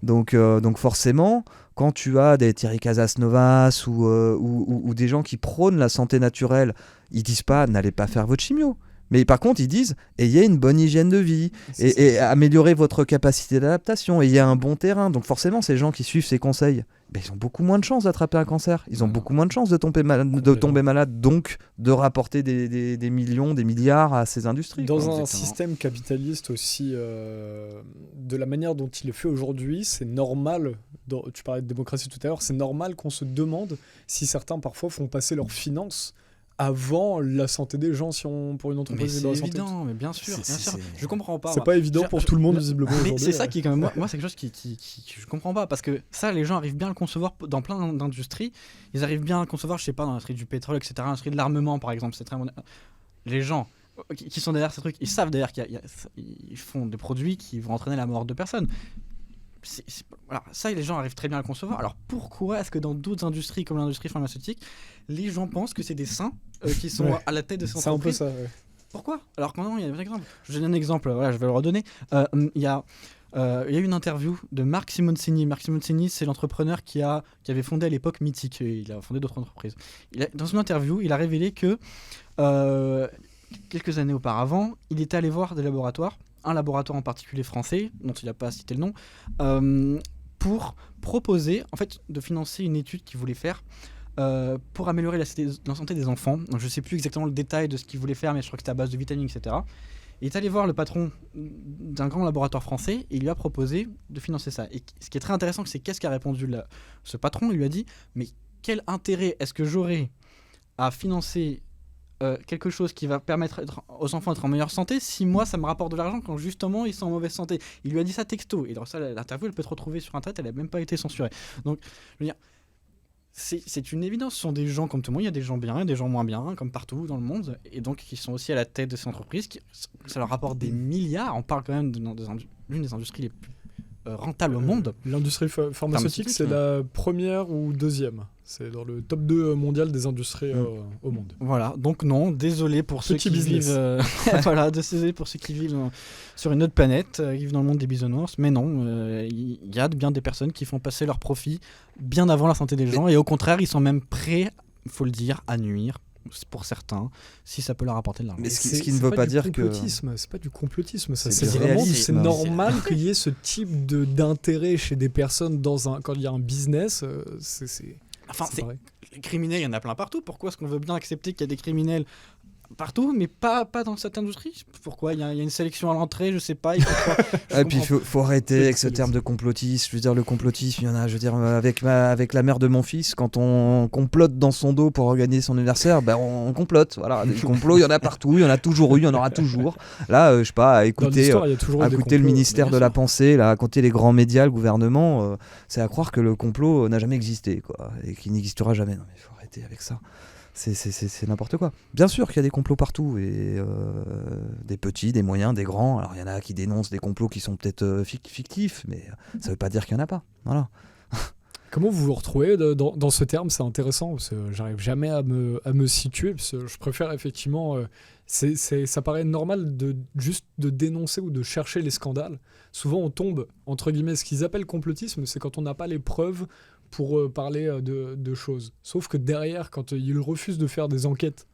Okay, wow. Donc forcément, quand tu as des Thierry Casasnovas ou des gens qui prônent la santé naturelle, ils disent pas n'allez pas faire votre chimio. Mais par contre, ils disent ayez une bonne hygiène de vie et améliorez votre capacité d'adaptation, ayez un bon terrain. Donc forcément, ces gens qui suivent ces conseils, ils ont beaucoup moins de chances d'attraper un cancer. Ils ont beaucoup moins de chances de tomber malade, donc de rapporter des millions, des milliards à ces industries. Dans un système capitaliste aussi, de la manière dont il est fait aujourd'hui, c'est normal, tu parlais de démocratie tout à l'heure, c'est normal qu'on se demande si certains parfois font passer leurs finances avant la santé des gens, pour une entreprise de la santé. C'est évident, mais bien sûr. Je comprends pas. C'est pas évident pour tout le monde, visiblement, aujourd'hui. Mais c'est ça qui est quand même... Moi, c'est quelque chose que je comprends pas, parce que ça, les gens arrivent bien à le concevoir dans plein d'industries. Ils arrivent bien à le concevoir, je sais pas, dans l'industrie du pétrole, etc., l'industrie de l'armement, par exemple. C'est très... Les gens qui sont derrière ces trucs, ils savent d'ailleurs qu'ils font des produits qui vont entraîner la mort de personnes. Voilà, ça, les gens arrivent très bien à le concevoir. Alors pourquoi est-ce que dans d'autres industries comme l'industrie pharmaceutique, les gens pensent que c'est des saints qui sont à la tête de ces entreprises ? C'est un peu ça, Pourquoi ? Alors que maintenant, il y a un exemple. Je donne un exemple, voilà, je vais le redonner. Il y a eu une interview de Marc Simoncini. Marc Simoncini, c'est l'entrepreneur qui avait fondé à l'époque Mythic. Il a fondé d'autres entreprises. Dans une interview, il a révélé que quelques années auparavant, il était allé voir des laboratoires, un laboratoire en particulier français, dont il n'a pas cité le nom, pour proposer en fait, de financer une étude qu'il voulait faire pour améliorer la santé des enfants. Donc, je ne sais plus exactement le détail de ce qu'il voulait faire, mais je crois que c'était à base de vitamines, etc. Il est allé voir le patron d'un grand laboratoire français et il lui a proposé de financer ça. Et ce qui est très intéressant, c'est qu'est-ce qu'a répondu ce patron ? Il lui a dit « Mais quel intérêt est-ce que j'aurais à financer quelque chose qui va permettre aux enfants d'être en meilleure santé si moi ça me rapporte de l'argent quand justement ils sont en mauvaise santé ?» Il lui a dit ça texto. Et dans ça, l'interview, elle peut être retrouvée sur internet, elle n'a même pas été censurée. Donc, je veux dire, c'est une évidence. Ce sont des gens comme tout le monde. Il y a des gens bien et des gens moins bien, comme partout dans le monde. Et donc, qui sont aussi à la tête de ces entreprises. Ça leur rapporte des milliards. On parle quand même d'une des industries les plus rentables au monde. L'industrie pharmaceutique, c'est la première ou deuxième. C'est dans le top 2 mondial des industries au monde. Voilà, donc non, désolé pour ceux qui vivent voilà, désolé pour ceux qui vivent sur une autre planète, qui vivent dans le monde des bisounours, mais non, il y a bien des personnes qui font passer leurs profits bien avant la santé des gens, et au contraire, ils sont même prêts, il faut le dire, à nuire pour certains, si ça peut leur apporter de l'argent. Mais ce qui ne veut pas dire que... C'est pas du complotisme, ça. C'est normal qu'il y ait ce type d'intérêt chez des personnes quand il y a un business, Enfin, les criminels, il y en a plein partout. Pourquoi est-ce qu'on veut bien accepter qu'il y a des criminels partout, mais pas dans cette industrie ? Pourquoi ? Il y a une sélection à l'entrée, je sais pas. Et puis il faut arrêter avec ce terme de complotisme. Je veux dire, le complotisme, il y en a, je veux dire, avec la mère de mon fils, quand on complote dans son dos pour organiser son anniversaire, on complote. Voilà, des complots, il y en a partout, il y en a toujours eu, il y en aura toujours. Là, je sais pas, à écouter le ministère de la pensée, là, à écouter les grands médias, le gouvernement, c'est à croire que le complot n'a jamais existé, quoi, et qu'il n'existera jamais. Non, mais il faut arrêter avec ça. C'est n'importe quoi. Bien sûr qu'il y a des complots partout, et des petits, des moyens, des grands. Alors il y en a qui dénoncent des complots qui sont peut-être fictifs, mais ça veut pas dire qu'il y en a pas. Voilà. Comment vous vous retrouvez dans ce terme? C'est intéressant parce que j'arrive jamais à me situer, parce que je préfère effectivement... ça paraît normal juste de dénoncer ou de chercher les scandales. Souvent on tombe, entre guillemets, ce qu'ils appellent complotisme, c'est quand on n'a pas les preuves pour parler de choses. Sauf que derrière, quand ils refusent de faire des enquêtes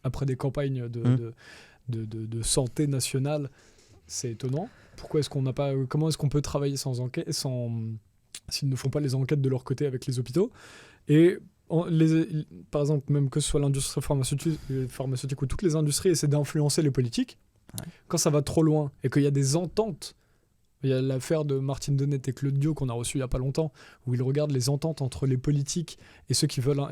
après des campagnes de santé nationale, c'est étonnant. Pourquoi est-ce qu'on n'a pas... Comment est-ce qu'on peut travailler sans enquête, s'ils ne font pas les enquêtes de leur côté avec les hôpitaux? Et par exemple, même que ce soit l'industrie pharmaceutique ou toutes les industries essaient d'influencer les politiques, quand ça va trop loin et qu'il y a des ententes, il y a l'affaire de Martine Denette et Claude Diot qu'on a reçu il n'y a pas longtemps, où ils regardent les ententes entre les politiques et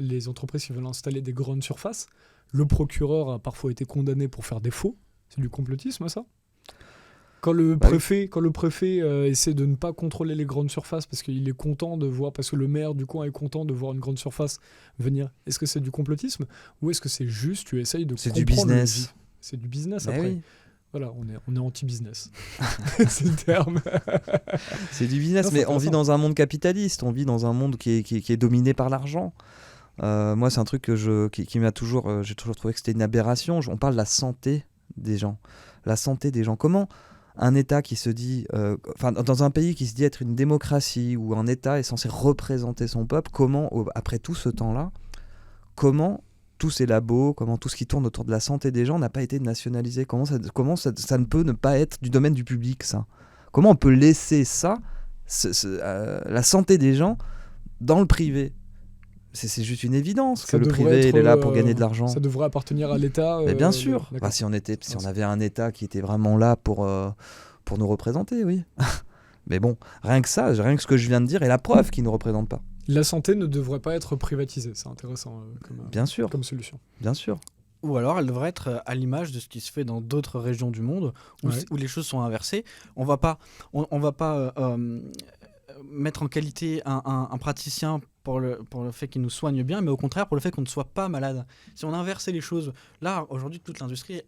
les entreprises qui veulent installer des grandes surfaces. Le procureur a parfois été condamné pour faire des faux. C'est du complotisme, ça? Quand le préfet essaie de ne pas contrôler les grandes surfaces parce qu'il est content de voir, parce que le maire du coin est content de voir une grande surface venir, est-ce que c'est du complotisme ou est-ce que c'est juste tu essayes de comprendre? C'est du business. C'est du business Mais après. oui. Voilà, on est anti-business. C'est le terme. C'est du business, Non, mais on vit dans un monde capitaliste, on vit dans un monde qui est dominé par l'argent. Moi, c'est un truc qui m'a toujours... j'ai toujours trouvé que c'était une aberration. On parle de la santé des gens. La santé des gens. Comment un État qui se dit... dans un pays qui se dit être une démocratie, où un État est censé représenter son peuple, comment, après tout ce temps-là, comment tous ces labos, comment tout ce qui tourne autour de la santé des gens n'a pas été nationalisé? Comment ça ne peut ne pas être du domaine du public, ça? Comment on peut laisser ça, la santé des gens, dans le privé? C'est juste une évidence que le privé il est là pour gagner de l'argent. Ça devrait appartenir à l'État. Mais bien sûr. Si on avait un État qui était vraiment là pour nous représenter, oui. Mais bon, rien que ce que je viens de dire est la preuve qu'il ne nous représente pas. La santé ne devrait pas être privatisée, c'est intéressant comme solution. Bien sûr. Ou alors elle devrait être à l'image de ce qui se fait dans d'autres régions du monde où les choses sont inversées. On va pas mettre en qualité un praticien pour le fait qu'il nous soigne bien, mais au contraire pour le fait qu'on ne soit pas malade. Si on inversait les choses, là aujourd'hui toute l'industrie,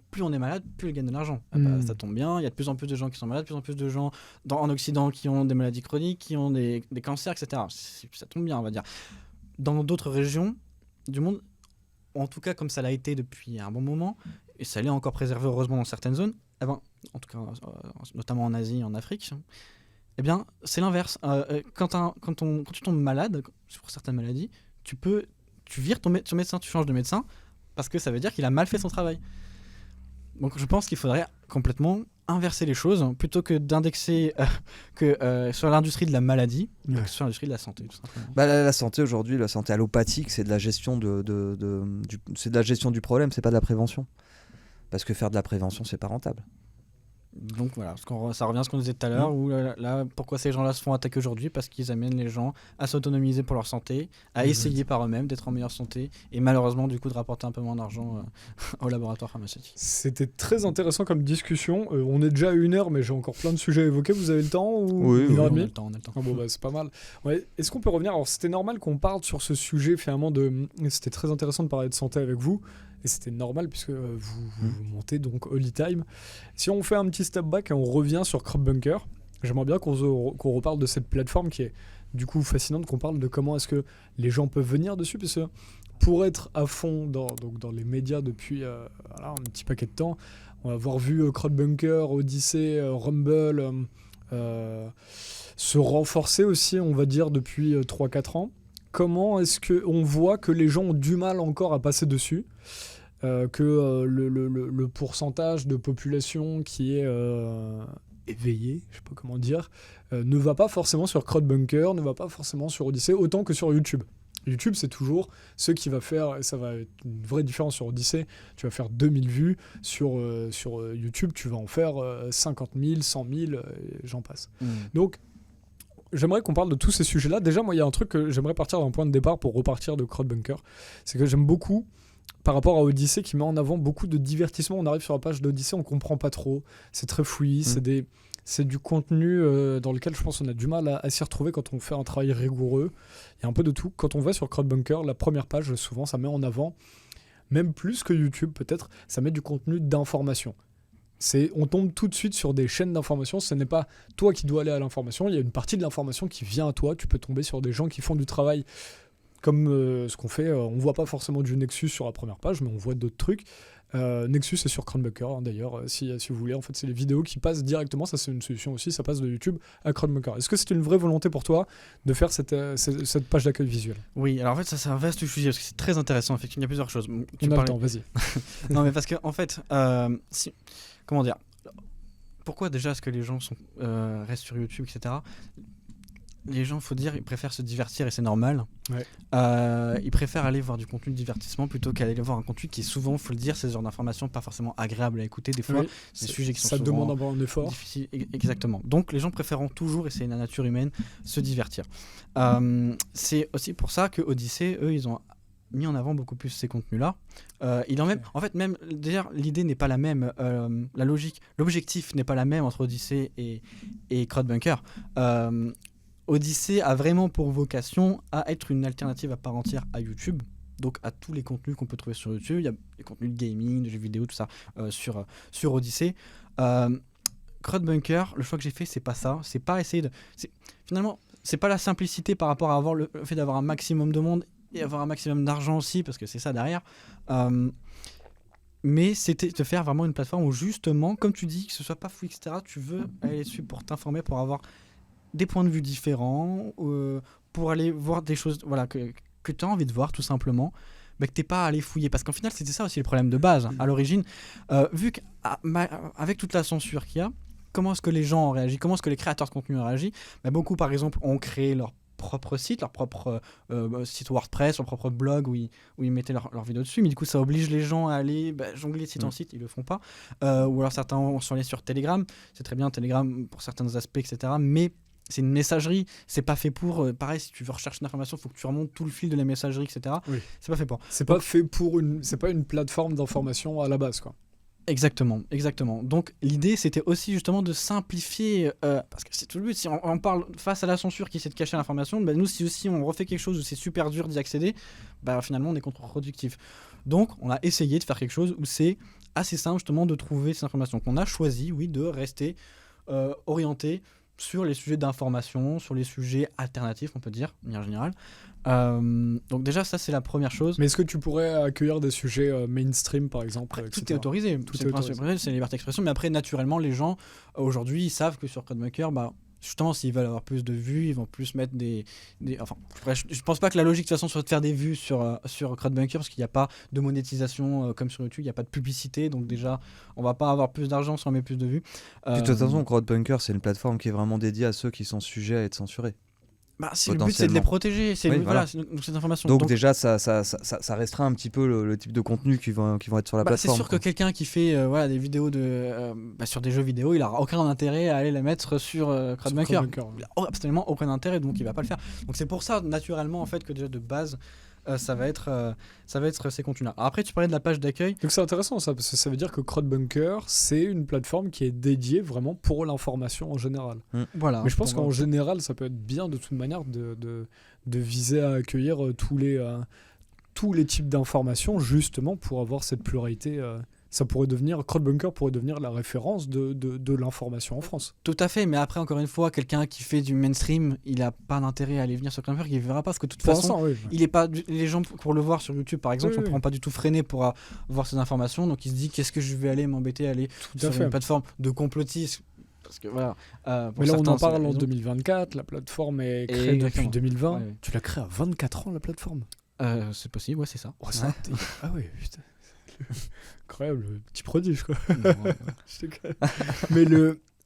plus on est malade, plus elle gagne de l'argent. Ça tombe bien, il y a de plus en plus de gens qui sont malades, de plus en plus de gens en Occident qui ont des maladies chroniques, qui ont des cancers, etc. Ça tombe bien, on va dire. Dans d'autres régions du monde, en tout cas comme ça l'a été depuis un bon moment, et ça l'est encore préservé heureusement dans certaines zones, en tout cas notamment en Asie et en Afrique, eh bien c'est l'inverse. Quand tu tombes malade, pour certaines maladies, tu vires ton médecin, tu changes de médecin, parce que ça veut dire qu'il a mal fait son travail. Donc je pense qu'il faudrait complètement inverser les choses, plutôt que d'indexer sur l'industrie de la maladie, que sur l'industrie de la santé. Tout simplement. La santé aujourd'hui, la santé allopathique, c'est de la gestion c'est de la gestion du problème, c'est pas de la prévention. Parce que faire de la prévention, c'est pas rentable. Donc voilà, ça revient à ce qu'on disait tout à l'heure, où là, pourquoi ces gens-là se font attaquer aujourd'hui? Parce qu'ils amènent les gens à s'autonomiser pour leur santé, à essayer par eux-mêmes d'être en meilleure santé, et malheureusement du coup de rapporter un peu moins d'argent au laboratoire pharmaceutique. C'était très intéressant comme discussion. On est déjà à 1 heure, mais j'ai encore plein de sujets à évoquer. Vous avez le temps ou Oui, on a le temps. C'est pas mal. Ouais. Est-ce qu'on peut revenir? Alors c'était normal qu'on parle sur ce sujet finalement C'était très intéressant de parler de santé avec vous. Et c'était normal puisque vous montez donc Holy Time. Si on fait un petit step back et on revient sur Crop Bunker, j'aimerais bien qu'on reparle de cette plateforme qui est du coup fascinante, qu'on parle de comment est-ce que les gens peuvent venir dessus, parce que pour être à fond dans les médias depuis un petit paquet de temps, on va avoir vu Crop Bunker, Odyssey, Rumble se renforcer aussi, on va dire, depuis 3-4 ans. Comment est-ce qu'on voit que les gens ont du mal encore à passer dessus, que le pourcentage de population qui est éveillée, je sais pas comment dire, ne va pas forcément sur Crop Bunker, ne va pas forcément sur Odyssey, autant que sur YouTube. YouTube, c'est toujours ce qui va faire, et ça va être une vraie différence sur Odyssey, tu vas faire 2000 vues, sur YouTube, tu vas en faire 50 000, 100 000, et j'en passe. Donc, j'aimerais qu'on parle de tous ces sujets-là. Déjà, moi, il y a un truc que j'aimerais partir d'un point de départ pour repartir de Crop Bunker. C'est que j'aime beaucoup, par rapport à Odyssey, qui met en avant beaucoup de divertissement. On arrive sur la page d'Odyssey, on comprend pas trop. C'est très fouillis, c'est du contenu dans lequel je pense qu'on a du mal à s'y retrouver quand on fait un travail rigoureux. Il y a un peu de tout. Quand on va sur CrowdBunker, la première page, souvent, ça met en avant, même plus que YouTube peut-être, ça met du contenu d'information. On tombe tout de suite sur des chaînes d'information. Ce n'est pas toi qui dois aller à l'information. Il y a une partie de l'information qui vient à toi. Tu peux tomber sur des gens qui font du travail comme ce qu'on fait. On ne voit pas forcément du Nexus sur la première page, mais on voit d'autres trucs. Nexus est sur CrowdBunker, d'ailleurs, si vous voulez. En fait, c'est les vidéos qui passent directement. Ça, c'est une solution aussi. Ça passe de YouTube à CrowdBunker. Est-ce que c'est une vraie volonté pour toi de faire cette page d'accueil visuel ? Oui, alors en fait, ça c'est un vaste sujet parce que c'est très intéressant. Effectivement, il y a plusieurs choses. On a le temps, vas-y. Non, mais parce que en fait, comment dire, pourquoi déjà est-ce que les gens restent sur YouTube, etc. Les gens, faut dire, ils préfèrent se divertir et c'est normal. Ouais. Ils préfèrent aller voir du contenu de divertissement plutôt qu'aller voir un contenu qui est souvent, faut le dire, ces genres d'informations pas forcément agréables à écouter. Des fois, c'est des sujets qui sont ça souvent demande un effort. difficiles. Exactement. Donc, les gens préféreront toujours, et c'est la nature humaine, se divertir. C'est aussi pour ça que Odyssée, eux, ils ont mis en avant beaucoup plus ces contenus-là. En fait, même d'ailleurs, l'idée n'est pas la même. La logique, l'objectif n'est pas la même entre Odyssée et CrowdBunker. Odyssée a vraiment pour vocation à être une alternative à part entière à YouTube, donc à tous les contenus qu'on peut trouver sur YouTube. Il y a des contenus de gaming, de jeux vidéo, tout ça sur Odyssey. CrowdBunker, le choix que j'ai fait, c'est pas ça. C'est pas essayer de. Finalement, c'est pas la simplicité par rapport à avoir le fait d'avoir un maximum de monde et avoir un maximum d'argent aussi, parce que c'est ça derrière. Mais c'était de faire vraiment une plateforme où justement, comme tu dis, que ce soit pas fou, etc., tu veux aller dessus pour t'informer, pour avoir des points de vue différents, pour aller voir des choses que tu as envie de voir tout simplement, que tu n'es pas allé fouiller. Parce qu'en final, c'était ça aussi le problème de base à l'origine. Vu qu'avec toute la censure qu'il y a, comment est-ce que les gens ont réagi, comment est-ce que les créateurs de contenu ont réagi, beaucoup par exemple ont créé leur propre site, leur propre site WordPress, leur propre blog où ils mettaient leurs vidéos dessus, mais du coup ça oblige les gens à aller jongler de site en site, ils le font pas. Ou alors certains sont allés sur Telegram, c'est très bien Telegram pour certains aspects, etc. Mais c'est une messagerie, c'est pas fait pour. Pareil, si tu veux rechercher une information, il faut que tu remontes tout le fil de la messagerie, etc. Oui. C'est pas fait pour. C'est pas fait pour c'est pas une plateforme d'information à la base, quoi. Exactement. Donc l'idée, c'était aussi justement de simplifier, parce que c'est tout le but. Si on parle face à la censure qui essaie de cacher l'information, nous, si aussi on refait quelque chose où c'est super dur d'y accéder, finalement, on est contre-productif. Donc, on a essayé de faire quelque chose où c'est assez simple justement de trouver ces informations. Qu'on a choisi, oui, de rester orienté sur les sujets d'information, sur les sujets alternatifs, on peut dire, de manière générale. Donc déjà, ça, c'est la première chose. Mais est-ce que tu pourrais accueillir des sujets mainstream, par exemple, après, tout est autorisé. C'est la liberté d'expression. Mais après, naturellement, les gens, aujourd'hui, ils savent que sur CrowdBunker, justement, s'ils veulent avoir plus de vues, ils vont plus mettre des... Enfin, je pense pas que la logique, de toute façon, soit de faire des vues sur CrowdBunker, parce qu'il n'y a pas de monétisation comme sur YouTube, il n'y a pas de publicité, donc déjà, on va pas avoir plus d'argent si on met plus de vues. Puis, de toute façon, CrowdBunker, c'est une plateforme qui est vraiment dédiée à ceux qui sont sujets à être censurés. Le but, c'est de les protéger, c'est cette information. Donc déjà, ça restreint un petit peu le type de contenu qui vont être sur la plateforme. C'est sûr que quelqu'un qui fait des vidéos sur des jeux vidéo, il n'a aucun intérêt à aller la mettre sur CrowdBunker. Il n'a absolument aucun intérêt, donc il ne va pas le faire. Donc c'est pour ça, naturellement, en fait, que déjà de base, ça va être ces contenus-là. Alors après, tu parlais de la page d'accueil. Donc c'est intéressant ça, parce que ça veut dire que CrowdBunker, c'est une plateforme qui est dédiée vraiment pour l'information en général. Voilà. Mais je pense qu'en général, ça peut être bien de toute manière de viser à accueillir tous les types d'informations, justement pour avoir cette pluralité. CrowdBunker pourrait devenir la référence de l'information en France. Tout à fait, mais après, encore une fois, quelqu'un qui fait du mainstream, il n'a pas d'intérêt à aller venir sur CrowdBunker, il ne verra pas, parce que de toute façon, il est pas, les gens, pour le voir sur YouTube, par exemple, ne prend pas du tout freiné pour voir ces informations, donc il se dit, qu'est-ce que je vais aller m'embêter à aller sur une plateforme de complotisme. Parce que, voilà, mais là, on en parle en 2024, la plateforme est créée depuis 2020. Ouais. Tu l'as créée à 24 ans, la plateforme c'est possible, ouais, c'est ça. Oh, ça ah oui, putain. Incroyable, petit prodige quoi. Mais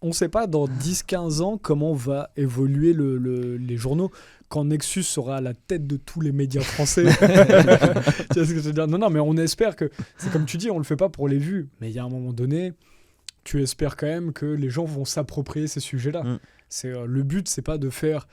on ne sait pas dans 10-15 ans comment va évoluer les journaux. Quand Nexus sera à la tête de tous les médias français. Tu vois ce que je veux dire ? Non, mais on espère que... C'est comme tu dis, on ne le fait pas pour les vues. Mais il y a un moment donné, tu espères quand même que les gens vont s'approprier ces sujets-là. Le but, c'est pas de faire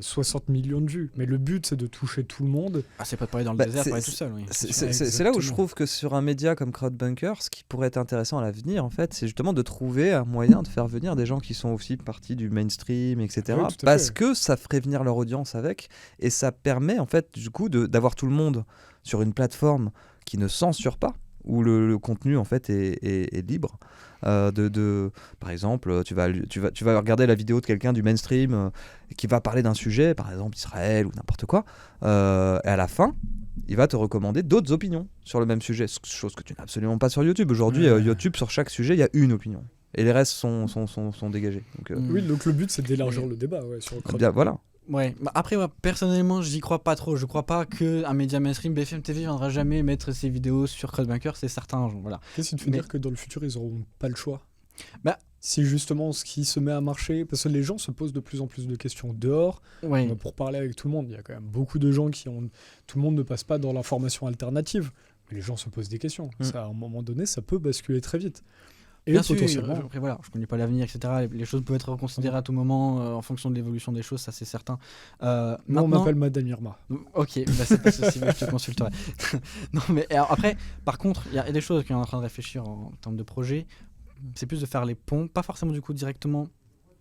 60 millions de vues. Mais le but, c'est de toucher tout le monde. Ah, c'est pas de parler dans le Bah, désert, c'est- parler tout seul. Oui. C'est là où je trouve que sur un média comme Crowdbunker, ce qui pourrait être intéressant à l'avenir, en fait, c'est justement de trouver un moyen de faire venir des gens qui sont aussi partie du mainstream, etc. Oui, tout à Parce fait. que ça ferait venir leur audience avec, et ça permet, en fait, du coup, d'avoir tout le monde sur une plateforme qui ne censure pas, où le contenu, en fait, est libre. Par exemple, tu vas regarder la vidéo de quelqu'un du mainstream qui va parler d'un sujet, par exemple Israël ou n'importe quoi, et à la fin, il va te recommander d'autres opinions sur le même sujet, chose que tu n'as absolument pas sur YouTube. Aujourd'hui, YouTube, sur chaque sujet, il y a une opinion. Et les restes sont dégagés. Donc, Oui, donc le but, c'est d'élargir le débat sur le bien, voilà. Ouais. Bah, après, moi, personnellement, j'y crois pas trop. Je crois pas qu'un média mainstream, BFM TV, viendra jamais mettre ses vidéos sur Crowdbunker, c'est certain. Voilà. Qu'est-ce qui te fait Mais- dire que dans le futur, ils n'auront pas le choix? Bah- Si justement ce qui se met à marcher, parce que les gens se posent de plus en plus de questions dehors, Ouais. pour parler avec tout le monde, il y a quand même beaucoup de gens qui ont... Tout le monde ne passe pas dans l'information alternative, mais les gens se posent des questions. Ça, à un moment donné, ça peut basculer très vite. Et Bien sûr, potentiellement... après voilà, je connais pas l'avenir, etc. Les choses peuvent être reconsidérées à tout moment en fonction de l'évolution des choses, ça c'est certain. Moi, on Maintenant, m'appelle Madame Irma. ok, bah, c'est pas ceci, mais je te consulterai. Non, mais alors, après, par contre, il y a des choses qu'on est en train de réfléchir en termes de projet. C'est plus de faire les ponts, pas forcément du coup directement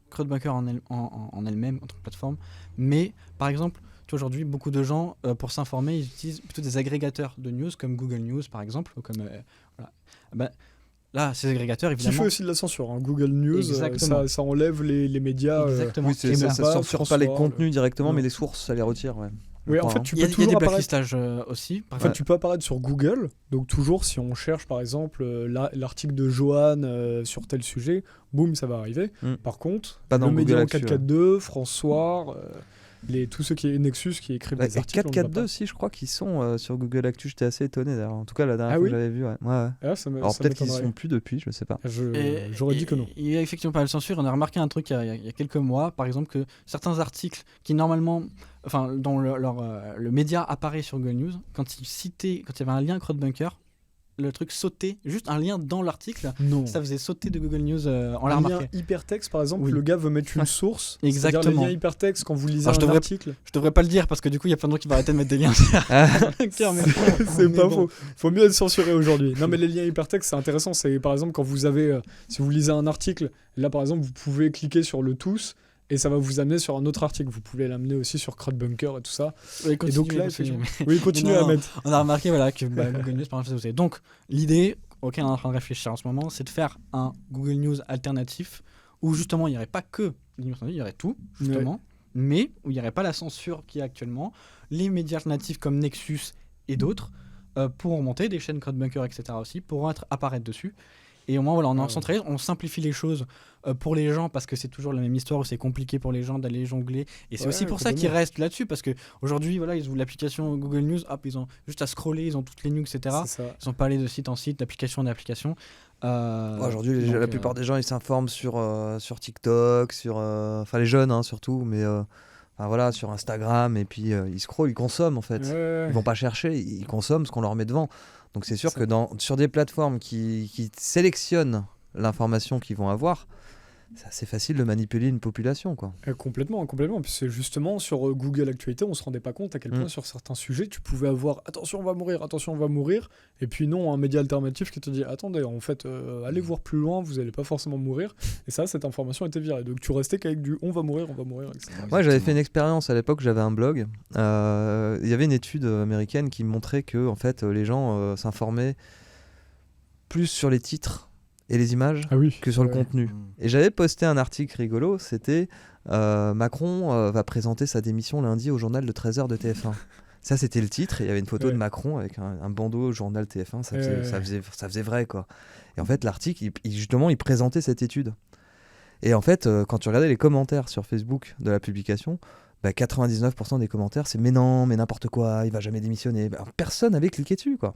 Crowdbunker en elle-même, en tant que plateforme, mais par exemple, tu vois, aujourd'hui, beaucoup de gens, pour s'informer, ils utilisent plutôt des agrégateurs de news comme Google News par exemple, ou comme voilà. Bah, là, ces agrégateurs, Qui évidemment. fait aussi de la censure. Google News, Exactement. ça enlève les médias. Exactement. Oui, Et ça bah, pas censure pas les François, contenus directement, Non. mais les sources, ça les retire. Ouais. Oui, en Enfin, fait, hein. tu il y a, peux il y a des toujours apparaître. blacklistages aussi. Par En fait, exemple. tu peux apparaître sur Google. Donc, toujours, si on cherche, par exemple, l'article de Johan sur tel sujet, boum, ça va arriver. Mm. Par contre, Pas dans le Google média en Actu, 442, François, tous ceux qui Nexus qui écrivent Ouais, des et articles. on ne va 442 aussi, je crois qu'ils sont sur Google Actu. J'étais assez étonné d'ailleurs. En tout cas, la dernière Ah fois oui que j'avais vu. Ouais. Ouais. pas. Ça Alors ça peut-être qu'ils y m'étonnerait. sont plus depuis, je sais pas. J'aurais dit que non. Il y a effectivement pas mal de censure. On a remarqué un truc il y a quelques mois, par exemple, que certains articles qui normalement, enfin, dont le média apparaît sur Google News, quand il y avait un lien Crowdbunker, le truc sautait, juste un lien dans l'article, Non. ça faisait sauter de Google News, on l'a Un lien remarqué. hypertexte, par exemple, Oui. le gars veut mettre une source. C'est-à-dire Exactement. les liens hypertexte quand vous lisez Alors, je un devrais- article. Je devrais pas le dire parce que du coup il y a plein de gens qui vont arrêter de mettre des liens Ah. sur Crowdbunker, mais C'est mais pas bon. faux. Faut mieux être censuré aujourd'hui. Non, mais les liens hypertextes, c'est intéressant. C'est par exemple quand vous avez, si vous lisez un article, là par exemple, vous pouvez cliquer sur le tous et ça va vous amener sur un autre article. Vous pouvez l'amener aussi sur Crowdbunker et tout ça. Ouais, Et donc continuez, là, continuez. effectivement, oui, continuez Non, à non. mettre. On a remarqué voilà, que Google News, par exemple, ça faisait. Donc, l'idée auquel on est en train de réfléchir en ce moment, c'est de faire un Google News alternatif où justement il n'y aurait pas que les news, il y aurait tout, justement, mais où il n'y aurait pas la censure qu'il y a actuellement. Les médias alternatifs comme Nexus et d'autres pourront monter, des chaînes Crowdbunker, etc. aussi, pourront apparaître dessus. Et au moins, voilà, on en centralise, on simplifie les choses pour les gens parce que c'est toujours la même histoire où c'est compliqué pour les gens d'aller jongler. Et c'est Ouais, aussi pour ça qu'ils complètement. restent là-dessus parce qu'aujourd'hui, voilà, ils ouvrent l'application Google News, hop, ils ont juste à scroller, ils ont toutes les news, etc. C'est ça. Ils sont pas allés de site en site, d'application en application. Aujourd'hui, donc, la plupart des gens, ils s'informent sur TikTok, enfin les jeunes hein, surtout, mais enfin, voilà, sur Instagram, et puis ils scrollent, ils consomment en fait. Ouais. Ils vont pas chercher, ils consomment ce qu'on leur met devant. Donc c'est sûr Ça. que sur des plateformes qui sélectionnent l'information qu'ils vont avoir, c'est assez facile de manipuler une population, quoi. Complètement. Puis c'est justement sur Google Actualité, on se rendait pas compte à quel point sur certains sujets, tu pouvais avoir attention, on va mourir. Et puis non, un média alternatif qui te dit attendez, en fait, allez voir plus loin, vous allez pas forcément mourir. Et ça, cette information était virée. Donc tu restais qu'avec du on va mourir, etc. Moi, j'avais fait une expérience à l'époque, j'avais un blog. Il y avait une étude américaine qui montrait que en fait, les gens s'informaient plus sur les titres et les images Ah oui. que sur le contenu. Et j'avais posté un article rigolo, c'était Macron va présenter sa démission lundi au journal de 13h de TF1. Ça, c'était le titre, et il y avait une photo de Macron avec un bandeau au journal TF1, ça faisait vrai, quoi. Et en fait, l'article, justement, il présentait cette étude. Et en fait, quand tu regardais les commentaires sur Facebook de la publication, 99% des commentaires, c'est « mais non, mais n'importe quoi, il va jamais démissionner ». Personne n'avait cliqué dessus, quoi.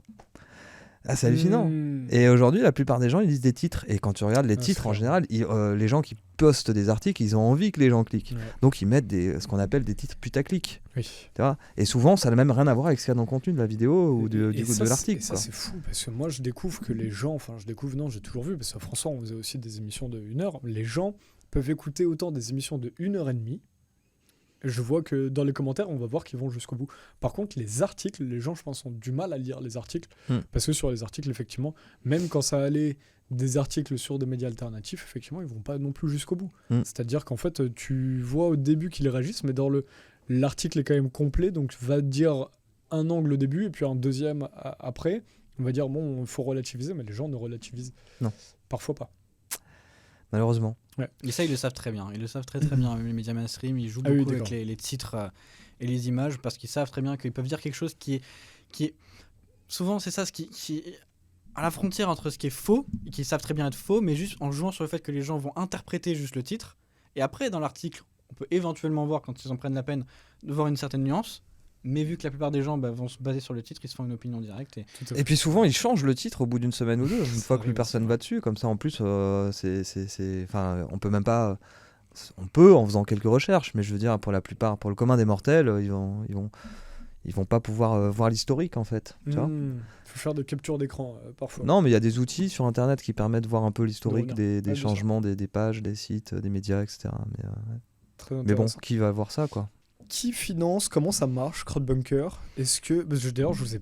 Ah, c'est hallucinant. Et aujourd'hui, la plupart des gens, ils lisent des titres. Et quand tu regardes les titres, en général, les gens qui postent des articles, ils ont envie que les gens cliquent. Ouais. Donc, ils mettent ce qu'on appelle des titres putaclic. Oui. Tu vois, et souvent, ça n'a même rien à voir avec ce qu'il y a dans le contenu de la vidéo ou de ça, l'article. Et ça, c'est fou, parce que moi, je découvre que les gens, non, j'ai toujours vu, parce que François, on faisait aussi des émissions de 1 heure, les gens peuvent écouter autant des émissions de 1h30 Je vois que dans les commentaires, on va voir qu'ils vont jusqu'au bout. Par contre, les articles, les gens, je pense, ont du mal à lire les articles. Parce que sur les articles, effectivement, même quand ça allait des articles sur des médias alternatifs, effectivement, ils vont pas non plus jusqu'au bout. C'est-à-dire qu'en fait, tu vois au début qu'ils réagissent, mais dans l'article est quand même complet, donc va dire un angle au début et puis un deuxième après. On va dire, bon, il faut relativiser, mais les gens ne relativisent Non. Parfois pas. Malheureusement. Ouais. Et ça, ils le savent très bien. Ils le savent très très bien. Les médias mainstream, ils jouent beaucoup avec les titres et les images parce qu'ils savent très bien qu'ils peuvent dire quelque chose qui est... Souvent, c'est ça, ce qui est à la frontière entre ce qui est faux, et qu'ils savent très bien être faux, mais juste en jouant sur le fait que les gens vont interpréter juste le titre. Et après, dans l'article, on peut éventuellement voir, quand ils en prennent la peine, de voir une certaine nuance. Mais vu que la plupart des gens vont se baser sur le titre, ils se font une opinion directe. Et puis souvent, ils changent le titre au bout d'une semaine ou deux, une fois que plus personne va dessus. Comme ça, en plus, enfin, on peut même pas... On peut en faisant quelques recherches, mais je veux dire, pour la plupart, pour le commun des mortels, ils vont pas pouvoir voir l'historique, en fait. Tu vois, faut faire des captures d'écran, parfois. Non, mais il y a des outils sur Internet qui permettent de voir un peu l'historique des changements des pages, des sites, des médias, etc. Mais bon, qui va voir ça, quoi? Qui finance, comment ça marche, CrowdBunker? Est-ce que, d'ailleurs, je vous ai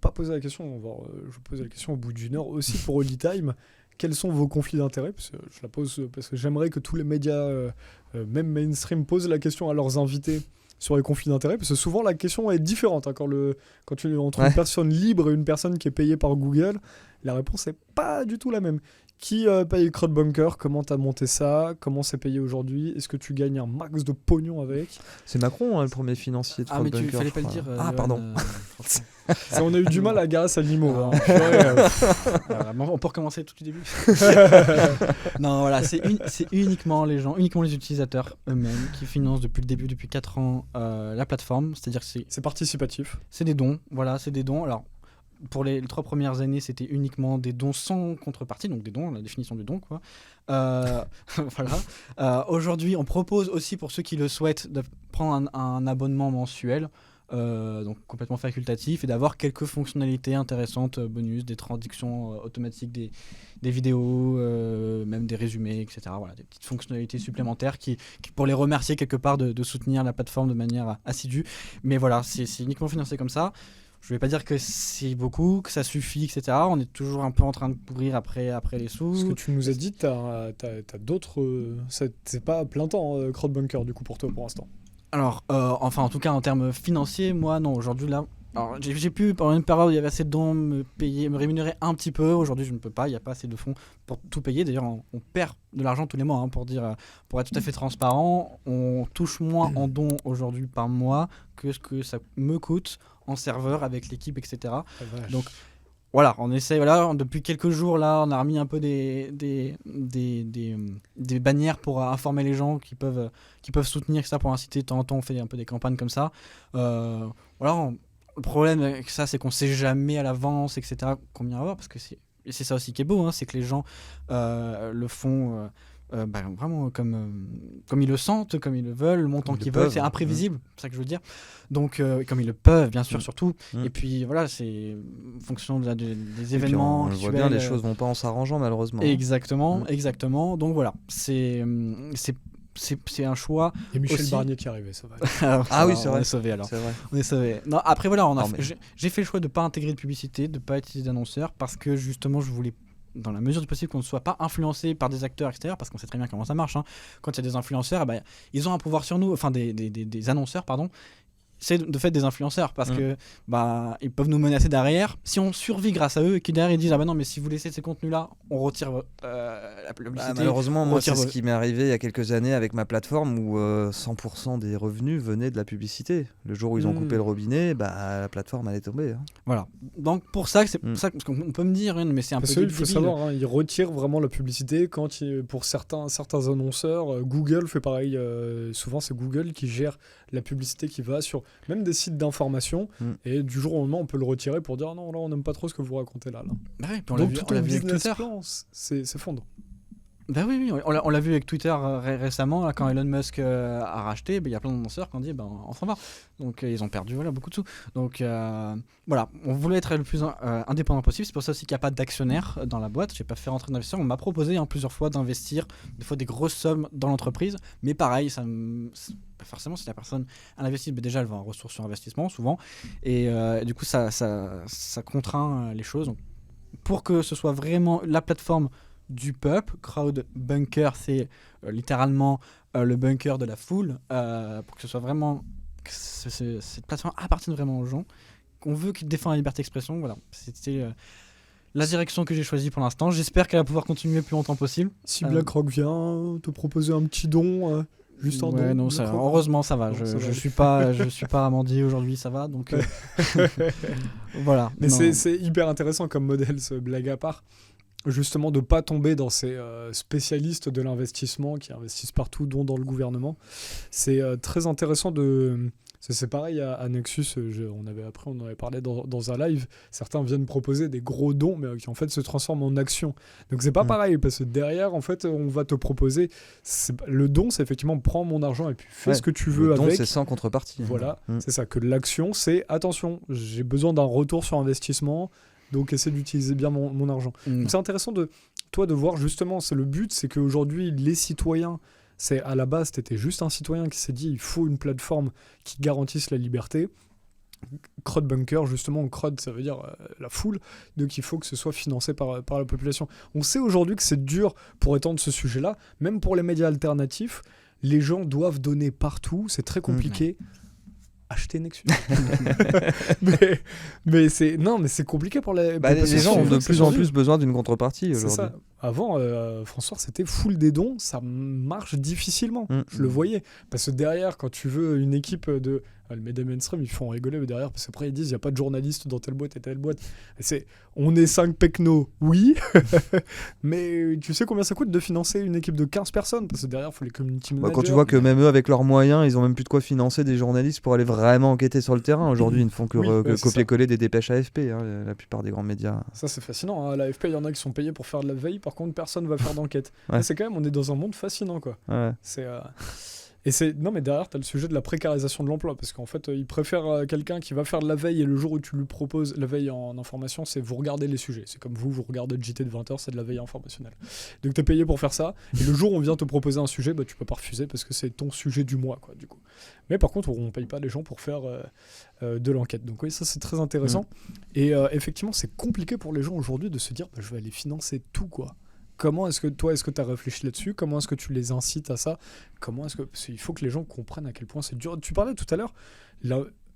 pas posé la question, je vous pose la question au bout d'une heure aussi pour Holy Time. Quels sont vos conflits d'intérêts? Parce que je la pose parce que j'aimerais que tous les médias, même mainstream, posent la question à leurs invités sur les conflits d'intérêts, parce que souvent la question est différente. Hein, quand tu es entre une personne libre et une personne qui est payée par Google, la réponse n'est pas du tout la même. Qui paye CrowdBunker? Comment t'as monté ça? Comment c'est payé aujourd'hui? Est-ce que tu gagnes un max de pognon avec? C'est Macron, hein, le premier financier de CrowdBunker. Ah, mais fallait pas le dire. Pardon. On a eu du mal à garer sa limo. Hein. On peut recommencer tout du début. Non, voilà, c'est uniquement les utilisateurs eux-mêmes qui financent depuis le début, depuis 4 ans, la plateforme. C'est-à-dire que c'est participatif. C'est des dons, voilà, c'est des dons. Alors, pour les 3 premières années, c'était uniquement des dons sans contrepartie, donc des dons, la définition du don, quoi. Voilà. Aujourd'hui, on propose aussi pour ceux qui le souhaitent de prendre un abonnement mensuel, donc complètement facultatif, et d'avoir quelques fonctionnalités intéressantes, bonus, des traductions automatiques des vidéos, même des résumés, etc. Voilà, des petites fonctionnalités supplémentaires qui pour les remercier quelque part de soutenir la plateforme de manière assidue. Mais voilà, c'est uniquement financé comme ça. Je ne vais pas dire que c'est beaucoup, que ça suffit, etc. On est toujours un peu en train de courir après les sous. Ce que tu nous as dit, t'as d'autres... c'est pas à plein temps, CrowdBunker, du coup, pour toi, pour l'instant. Alors, enfin, en tout cas, en termes financiers, moi, non. Aujourd'hui, là... Alors, j'ai pu, pendant une période où il y avait assez de dons, me rémunérer un petit peu. Aujourd'hui, je ne peux pas. Il n'y a pas assez de fonds pour tout payer. D'ailleurs, on perd de l'argent tous les mois, hein, pour être tout à fait transparent. On touche moins en dons aujourd'hui par mois que ce que ça me coûte en serveur avec l'équipe, etc. Donc voilà, on essaie, depuis quelques jours là, on a remis un peu des bannières pour informer les gens qui peuvent soutenir, etc. Pour inciter, de temps en temps on fait un peu des campagnes comme ça. Le problème avec ça, c'est qu'on sait jamais à l'avance, etc. combien il va y avoir, parce que c'est ça aussi qui est beau, hein, c'est que les gens le font vraiment comme ils le sentent, comme ils le veulent, le montant qu'ils veulent, c'est imprévisible, c'est ça que je veux dire. Donc comme ils le peuvent, bien sûr, surtout. Et puis voilà, c'est en fonction des événements. On le voit bien, les choses vont pas en s'arrangeant malheureusement. Exactement. Donc voilà, c'est un choix. Et Michel aussi... Barnier qui est arrivé, ça va. Oui, c'est vrai. On est sauvé alors. C'est vrai. On est sauvé. Non, après voilà, j'ai fait le choix de pas intégrer de publicité, de pas utiliser d'annonceurs, parce que justement je voulais, dans la mesure du possible, qu'on ne soit pas influencé par des acteurs extérieurs, parce qu'on sait très bien comment ça marche. Hein. Quand il y a des influenceurs, ils ont un pouvoir sur nous, enfin des annonceurs, pardon. C'est de fait des influenceurs, parce que ils peuvent nous menacer derrière. Si on survit grâce à eux et qu'ils derrière ils disent non, mais si vous laissez ces contenus là, on retire la publicité. Malheureusement, moi c'est ce qui m'est arrivé il y a quelques années avec ma plateforme où 100% des revenus venaient de la publicité. Le jour où ils ont coupé le robinet, la plateforme elle est tombée. Hein. Voilà. Donc pour ça, c'est ça, parce qu'on peut me dire, mais c'est un peu débile. Il faut savoir, ils retirent vraiment la publicité quand pour certains annonceurs, Google fait pareil. Souvent c'est Google qui gère la publicité qui va sur même des sites d'information, et du jour au lendemain on peut le retirer pour dire non, là on n'aime pas trop ce que vous racontez là. Ouais, donc tout ton business plan s'effondre. Bah oui, on l'a vu avec Twitter récemment, là, quand Elon Musk a racheté, il y a plein d'annonceurs qui ont dit on s'en va. Donc ils ont perdu beaucoup de sous. Donc voilà, on voulait être le plus indépendant possible. C'est pour ça aussi qu'il n'y a pas d'actionnaire dans la boîte. J'ai pas fait rentrer d'investisseurs. On m'a proposé plusieurs fois d'investir, des fois des grosses sommes dans l'entreprise. Mais pareil, forcément, si la personne investit, déjà elle va en ressources sur investissement souvent. Et du coup, ça contraint les choses. Donc, pour que ce soit vraiment la plateforme du peuple, Crowd Bunker, c'est littéralement le bunker de la foule, pour que ce soit vraiment que cette plateforme appartienne vraiment aux gens, qu'on veut qu'ils défendent la liberté d'expression. Voilà, c'était la direction que j'ai choisie pour l'instant. J'espère qu'elle va pouvoir continuer le plus longtemps possible. Si BlackRock vient te proposer un petit don, juste un don. Non, heureusement ça va. Je suis pas à mendier aujourd'hui, ça va. Donc voilà. Mais c'est hyper intéressant comme modèle, ce blague à part. Justement, de ne pas tomber dans ces spécialistes de l'investissement qui investissent partout, dont dans le gouvernement. C'est très intéressant de... C'est pareil à Nexus, on en avait parlé dans un live. Certains viennent proposer des gros dons, mais qui en fait se transforment en actions. Donc c'est pas pareil, parce que derrière, en fait, on va te proposer... Le don, c'est effectivement prends mon argent et puis fais ce que tu veux avec. Le don, c'est sans contrepartie. Voilà, c'est ça. Que l'action, c'est attention, j'ai besoin d'un retour sur investissement. Donc essaie d'utiliser bien mon argent. Donc, c'est intéressant de voir justement, c'est le but, c'est qu'aujourd'hui les citoyens, à la base t'étais juste un citoyen qui s'est dit il faut une plateforme qui garantisse la liberté. Crowd Bunker, justement, crowd ça veut dire la foule, donc il faut que ce soit financé par la population. On sait aujourd'hui que c'est dur pour étendre ce sujet-là, même pour les médias alternatifs, les gens doivent donner partout, c'est très compliqué. Acheter Nexus. mais c'est compliqué pour les gens ont de plus en plus besoin d'une contrepartie aujourd'hui. C'est ça. Avant, François, c'était full des dons, ça marche difficilement. Je le voyais. Parce que derrière, quand tu veux une équipe de... Le média mainstream, ils font rigoler derrière, parce qu'après ils disent il n'y a pas de journalistes dans telle boîte et telle boîte. On est 5 pecnos, oui, mais tu sais combien ça coûte de financer une équipe de 15 personnes, parce que derrière il faut les community managers. Quand tu vois que même eux, avec leurs moyens, ils ont même plus de quoi financer des journalistes pour aller vraiment enquêter sur le terrain. Aujourd'hui, ils ne font que copier-coller des dépêches AFP, la plupart des grands médias. Ça c'est fascinant, l'AFP, il y en a qui sont payés pour faire de la veille, par contre personne ne va faire d'enquête. C'est quand même, on est dans un monde fascinant, quoi. Ouais. Non, mais derrière, tu as le sujet de la précarisation de l'emploi, parce qu'en fait, ils préfèrent quelqu'un qui va faire de la veille, et le jour où tu lui proposes la veille en information, c'est vous regardez les sujets. C'est comme vous regardez le JT de 20h, c'est de la veille informationnelle. Donc tu es payé pour faire ça, et le jour où on vient te proposer un sujet, tu peux pas refuser, parce que c'est ton sujet du mois, quoi, du coup. Mais par contre, on paye pas les gens pour faire de l'enquête. Donc oui, ça c'est très intéressant. Et effectivement, c'est compliqué pour les gens aujourd'hui de se dire, je vais aller financer tout, quoi. Comment est-ce que tu as réfléchi là-dessus? Comment est-ce que tu les incites à ça? Parce qu'il faut que les gens comprennent à quel point c'est dur. Tu parlais tout à l'heure,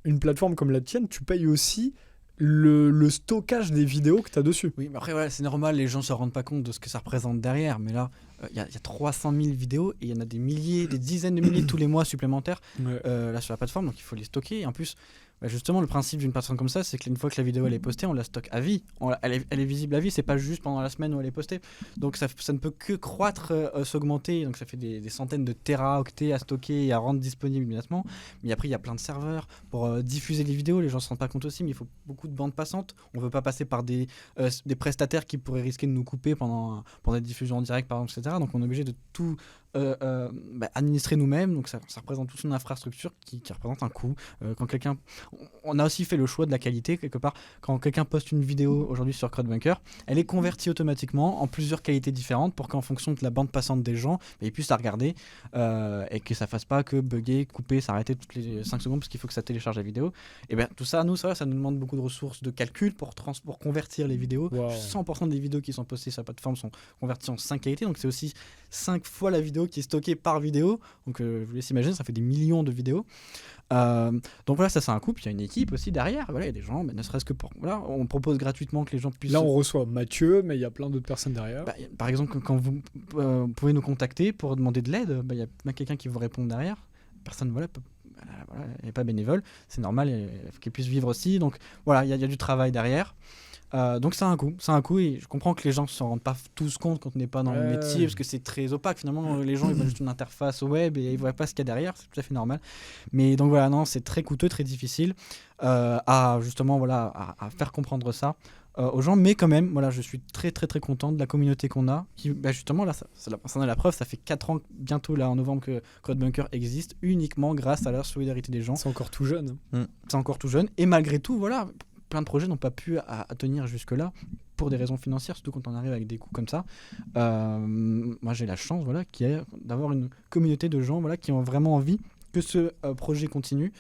une plateforme comme la tienne, tu payes aussi le stockage des vidéos que tu as dessus. Oui, mais après, c'est normal, les gens ne se rendent pas compte de ce que ça représente derrière. Mais là, il y a 300 000 vidéos et il y en a des milliers, des dizaines de milliers tous les mois supplémentaires là sur la plateforme. Donc il faut les stocker. Et en plus, justement, le principe d'une plateforme comme ça, c'est qu'une fois que la vidéo elle est postée, on la stocke à vie. Elle est visible à vie, c'est pas juste pendant la semaine où elle est postée. Donc ça ne peut que croître, s'augmenter. Donc ça fait des centaines de téraoctets à stocker et à rendre disponibles immédiatement. Mais après, il y a plein de serveurs pour diffuser les vidéos. Les gens ne se rendent pas compte aussi, mais il faut beaucoup de bandes passantes. On ne veut pas passer par des prestataires qui pourraient risquer de nous couper pendant des diffusions en direct, par exemple, etc. Donc on est obligé de tout administrer nous-mêmes. Donc ça représente toute une infrastructure qui représente un coût. Quand quelqu'un... On a aussi fait le choix de la qualité, quelque part. Quand quelqu'un poste une vidéo aujourd'hui sur CrowdBunker, elle est convertie automatiquement en plusieurs qualités différentes pour qu'en fonction de la bande passante des gens, ils puissent la regarder et que ça fasse pas que bugger, couper, s'arrêter toutes les 5 secondes parce qu'il faut que ça télécharge la vidéo. Et tout ça, ça nous demande beaucoup de ressources de calcul pour convertir les vidéos. Wow. 100% des vidéos qui sont postées sur la plateforme sont converties en 5 qualités, donc c'est aussi 5 fois la vidéo qui est stockée par vidéo. Donc je vous laisse imaginer, ça fait des millions de vidéos. Donc voilà, ça c'est un coup. Puis il y a une équipe aussi derrière. Voilà, il y a des gens, ne serait-ce que pour. Voilà, on propose gratuitement que les gens puissent. Là, on reçoit Mathieu, mais il y a plein d'autres personnes derrière. Par exemple, quand vous pouvez nous contacter pour demander de l'aide, il y a même quelqu'un qui vous répond derrière. Personne, elle n'est pas bénévole. C'est normal, il faut qu'elle puisse vivre aussi. Donc voilà, il y a du travail derrière. Donc c'est un coût et je comprends que les gens ne s'en rendent pas tous compte quand on n'est pas dans le métier parce que c'est très opaque finalement. Les gens ils voient juste une interface web et ils voient pas ce qu'il y a derrière, c'est tout à fait normal. Mais donc voilà, non, c'est très coûteux, très difficile à justement à faire comprendre ça aux gens. Mais quand même, voilà, je suis très très très content de la communauté qu'on a. Qui, justement là, ça en est la preuve. Ça fait 4 ans bientôt là en novembre que CodeBunker existe uniquement grâce à la solidarité des gens. C'est encore tout jeune. C'est encore tout jeune et malgré tout, voilà. Plein de projets n'ont pas pu à tenir jusque-là pour des raisons financières, surtout quand on arrive avec des coûts comme ça. Moi, j'ai la chance d'avoir une communauté de gens qui ont vraiment envie que ce projet continue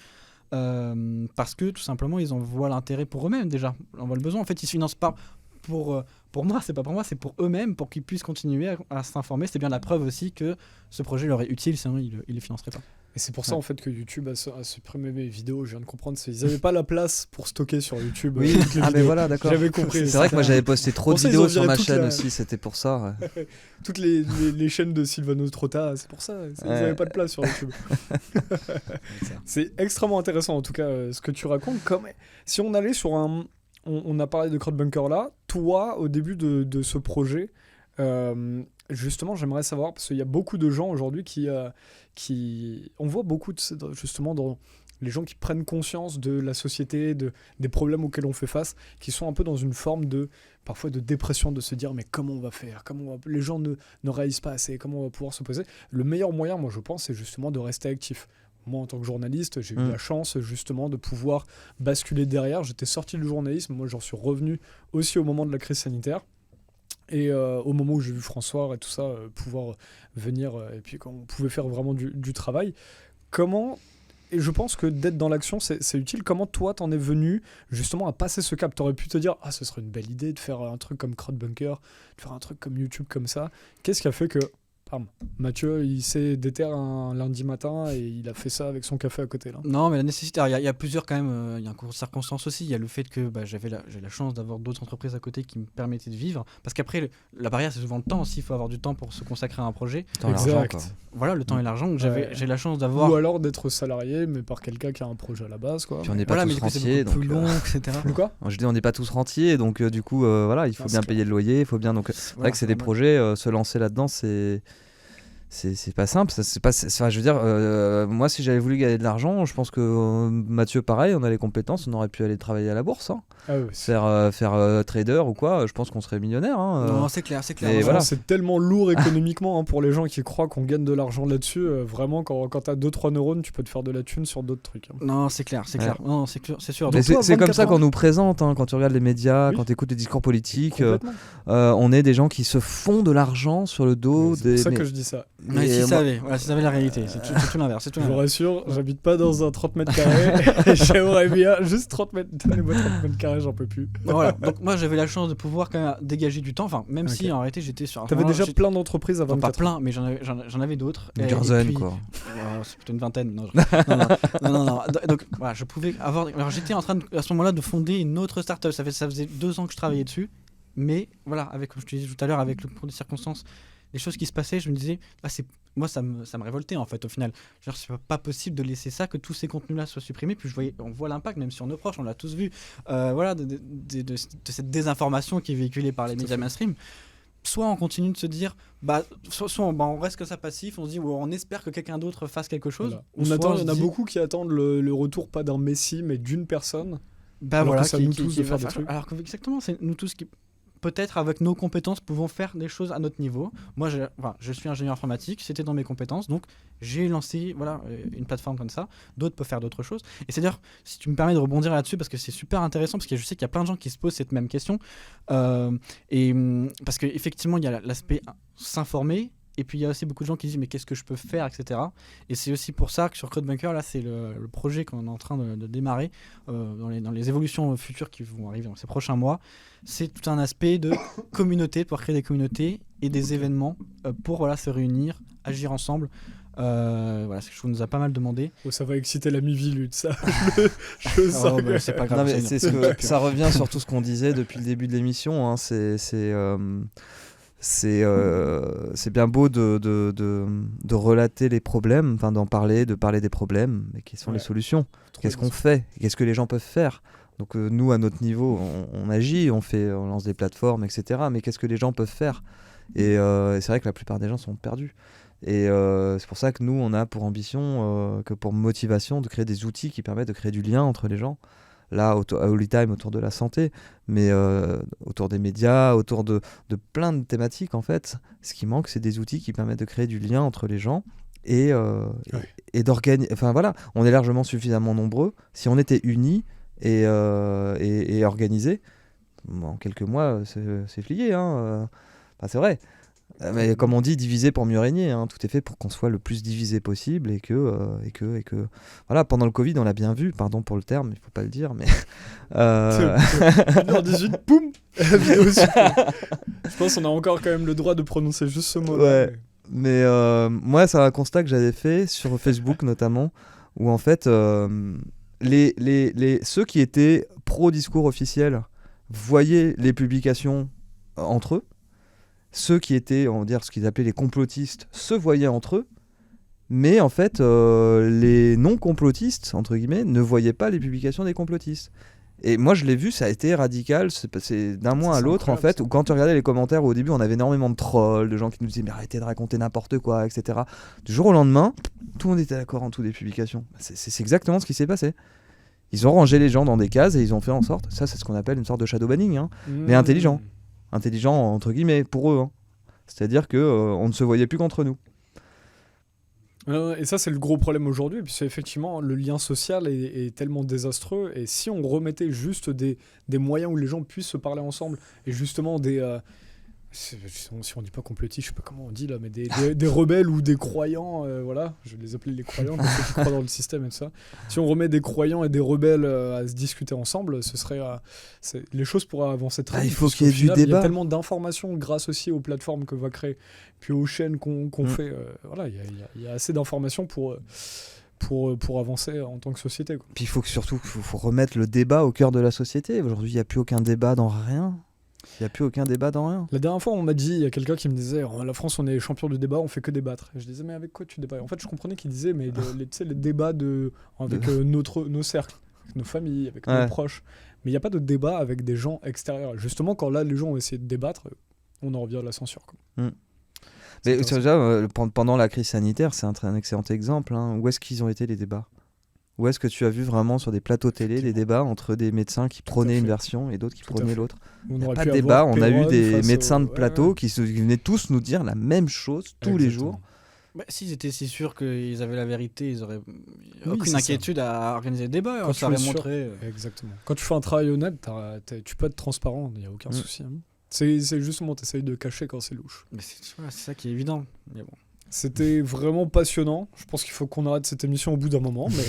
parce que tout simplement, ils en voient l'intérêt pour eux-mêmes déjà. Ils en voient le besoin. En fait, ils ne se financent pas pour moi, c'est pas pour moi, c'est pour eux-mêmes, pour qu'ils puissent continuer à s'informer. C'est bien la preuve aussi que ce projet leur est utile, sinon ils ne les financeraient pas. Et c'est pour ça en fait que YouTube a supprimé mes vidéos. Je viens de comprendre, ils n'avaient pas la place pour stocker sur YouTube. Oui, mais voilà, d'accord. J'avais compris. C'est vrai que moi j'avais posté trop de vidéos sur ma chaîne aussi, c'était pour ça. Ouais. Toutes les chaînes de Silvano Trota, c'est pour ça. Ils n'avaient pas de place sur YouTube. C'est extrêmement intéressant en tout cas ce que tu racontes. Comme si on allait sur un, on a parlé de CodeBunker là. Toi, au début de ce projet. Justement, j'aimerais savoir, parce qu'il y a beaucoup de gens aujourd'hui qui on voit beaucoup justement dans les gens qui prennent conscience de la société, des problèmes auxquels on fait face, qui sont un peu dans une forme parfois de dépression, de se dire mais comment on va faire, les gens ne réalisent pas assez, comment on va pouvoir s'opposer. Le meilleur moyen, moi je pense, c'est justement de rester actif. Moi, en tant que journaliste, j'ai eu la chance justement de pouvoir basculer derrière. J'étais sorti du journalisme, moi j'en suis revenu aussi au moment de la crise sanitaire. Et au moment où j'ai vu François et tout ça, pouvoir venir, et puis quand on pouvait faire vraiment du travail, et je pense que d'être dans l'action, c'est utile. Comment toi, t'en es venu justement à passer ce cap ? T'aurais pu te dire, ce serait une belle idée de faire un truc comme CodeBunker, de faire un truc comme YouTube comme ça. Qu'est-ce qui a fait que Mathieu, il s'est déter un lundi matin et il a fait ça avec son café à côté là. Non, mais la nécessité, il y a plusieurs quand même, il y a un concours de circonstances aussi. Il y a le fait que j'ai la chance d'avoir d'autres entreprises à côté qui me permettaient de vivre. Parce qu'après, la barrière, c'est souvent le temps aussi. Il faut avoir du temps pour se consacrer à un projet. Exact. Voilà, le temps et l'argent. Donc j'ai la chance d'avoir. Ou alors d'être salarié, mais par quelqu'un qui a un projet à la base, quoi. Puis on n'est pas tous rentiers, donc. Plus long, etc. Quoi ? Je dis, on n'est pas tous rentiers, donc du coup, voilà, il faut bien payer le loyer, il faut bien. Donc, c'est vrai que c'est des projets, se lancer là-dedans, c'est pas simple, je veux dire, moi si j'avais voulu gagner de l'argent, je pense que Mathieu pareil, on a les compétences, on aurait pu aller travailler à la bourse, faire trader ou quoi, je pense qu'on serait millionnaire. Non, c'est clair. Et voilà. C'est tellement lourd économiquement pour les gens qui croient qu'on gagne de l'argent là-dessus. Vraiment, quand t'as 2-3 neurones, tu peux te faire de la thune sur d'autres trucs. Non, c'est clair. Non, c'est sûr. Mais c'est comme ça qu'on nous présente, quand tu regardes les médias, quand tu écoutes les discours politiques, on est des gens qui se font de l'argent sur le dos des... C'est pour ça que je dis ça. Mais si ça avait la réalité, c'est tout l'inverse. Je vous rassure, j'habite pas dans un 30 mètres carrés. J'aimerais bien juste 30 mètres. Donnez-moi 30 mètres carrés, j'en peux plus. Voilà. Donc moi j'avais la chance de pouvoir quand même dégager du temps. Enfin, même si en réalité j'étais sur. T'avais déjà plein d'entreprise avant. Pas plein, mais j'en avais d'autres. Une quinzaine quoi. C'est plutôt une vingtaine. Non. Donc voilà, je pouvais avoir. Alors j'étais en train à ce moment-là de fonder une autre start-up. Ça faisait 2 ans que je travaillais dessus. Mais voilà, comme je te disais tout à l'heure, avec le cours des circonstances. Les choses qui se passaient, je me disais, moi ça me révoltait en fait au final. Genre, c'est pas possible de laisser ça, que tous ces contenus-là soient supprimés. Puis on voit l'impact, même sur nos proches, on l'a tous vu, de cette désinformation qui est véhiculée par les médias mainstream. Soit on continue de se dire, soit on reste que ça passif, on se dit, on espère que quelqu'un d'autre fasse quelque chose. Voilà. Il y en a beaucoup qui attendent le retour pas d'un messie, mais d'une personne. Alors que ça nous tous de faire des trucs. Alors exactement, c'est nous tous qui peut-être avec nos compétences pouvons faire des choses à notre niveau. Moi je suis ingénieur informatique, c'était dans mes compétences, donc j'ai lancé une plateforme comme ça. D'autres peuvent faire d'autres choses, et c'est-à-dire, si tu me permets de rebondir là-dessus, parce que c'est super intéressant, parce que je sais qu'il y a plein de gens qui se posent cette même question, et parce qu'effectivement il y a l'aspect s'informer. Et puis il y a aussi beaucoup de gens qui disent mais qu'est-ce que je peux faire, etc. Et c'est aussi pour ça que sur CodeBunker, là c'est le projet qu'on est en train de démarrer dans les évolutions futures qui vont arriver dans ces prochains mois. C'est tout un aspect de communauté, pour créer des communautés et des événements pour se réunir, agir ensemble. C'est ce qu'on nous a pas mal demandé. Ça va exciter l'ami Vilude, ça. Je sens que... c'est pas grave. Non, mais ça revient sur tout ce qu'on disait depuis le début de l'émission. C'est bien beau de relater les problèmes, d'en parler, de parler des problèmes, mais quelles sont les solutions ? Qu'est-ce qu'on fait ? Qu'est-ce que les gens peuvent faire ? Donc nous, à notre niveau, on agit, on lance des plateformes, etc. Mais qu'est-ce que les gens peuvent faire ? Et c'est vrai que la plupart des gens sont perdus. Et c'est pour ça que nous, on a pour ambition, que pour motivation, de créer des outils qui permettent de créer du lien entre les gens. Là, à Holytime, autour de la santé, mais autour des médias, autour de plein de thématiques, en fait. Ce qui manque, c'est des outils qui permettent de créer du lien entre les gens et d'organiser. Enfin voilà, on est largement suffisamment nombreux. Si on était unis et organisés, en quelques mois, c'est plié. Enfin, c'est vrai. Mais comme on dit, diviser pour mieux régner. Hein. Tout est fait pour qu'on soit le plus divisé possible et que voilà. Pendant le Covid, on l'a bien vu. Pardon pour le terme, il faut pas le dire, mais 1h18, boum, la vidéo super. Je pense qu'on a encore quand même le droit de prononcer juste ce mot. Ouais. Mais moi, c'est un constat que j'avais fait sur Facebook notamment, où en fait, ceux qui étaient pro-discours officiel voyaient les publications entre eux. Ceux qui étaient, on va dire, ce qu'ils appelaient les complotistes, se voyaient entre eux. Mais en fait, les non-complotistes, entre guillemets, ne voyaient pas les publications des complotistes. Et moi, je l'ai vu, ça a été radical. C'est passé d'un mois à l'autre, en fait, où quand tu regardais les commentaires, au début, on avait énormément de trolls, de gens qui nous disaient « Mais arrêtez de raconter n'importe quoi, etc. » Du jour au lendemain, tout le monde était d'accord en dessous des publications. C'est exactement ce qui s'est passé. Ils ont rangé les gens dans des cases et ils ont fait en sorte, ça c'est ce qu'on appelle une sorte de shadow banning, hein, mais intelligent, entre guillemets, pour eux. Hein. C'est-à-dire qu'on ne se voyait plus qu'entre nous. Et ça, c'est le gros problème aujourd'hui. Et puis, c'est effectivement, le lien social est tellement désastreux. Et si on remettait juste des moyens où les gens puissent se parler ensemble, et justement si on dit pas complotistes, je sais pas comment on dit là, mais des rebelles ou des croyants, voilà, je vais les appeler les croyants, parce que je crois dans le système et tout ça. Si on remet des croyants et des rebelles à se discuter ensemble, ce serait, les choses pourraient avancer très vite. Il faut qu'il y ait du débat. Il y a tellement d'informations grâce aussi aux plateformes que va créer, puis aux chaînes qu'on fait. Voilà, il y a assez d'informations pour avancer en tant que société. Quoi. Puis il faut surtout remettre le débat au cœur de la société. Aujourd'hui, il n'y a plus aucun débat dans rien. Il n'y a plus aucun débat dans rien. La dernière fois, on m'a dit, il y a quelqu'un qui me disait la France, on est champion de débat, on fait que débattre. Et je disais, mais avec quoi tu débattes ? En fait, je comprenais qu'il disait, mais les débats avec nos cercles, avec nos familles, avec nos proches. Mais il n'y a pas de débat avec des gens extérieurs. Justement, quand là, les gens ont essayé de débattre, on en revient à la censure. Quoi. Mais déjà, pendant la crise sanitaire, c'est un excellent exemple. Hein. Où est-ce qu'ils ont été les débats ? Où est-ce que tu as vu vraiment sur des plateaux télé des débats entre des médecins qui prônaient une version et d'autres qui prônaient l'autre ? Il n'y a pas de débat, on a eu des médecins de plateau qui venaient tous nous dire la même chose tous les jours. Bah, s'ils étaient si sûrs qu'ils avaient la vérité, ils n'auraient aucune inquiétude à organiser le débat. Ça aurait montré. Exactement. Quand tu fais un travail honnête, tu peux être transparent, il n'y a aucun souci. Hein. C'est justement, tu essayes de cacher quand c'est louche. Mais c'est ça qui est évident. Mais bon. C'était vraiment passionnant. Je pense qu'il faut qu'on arrête cette émission au bout d'un moment. Mais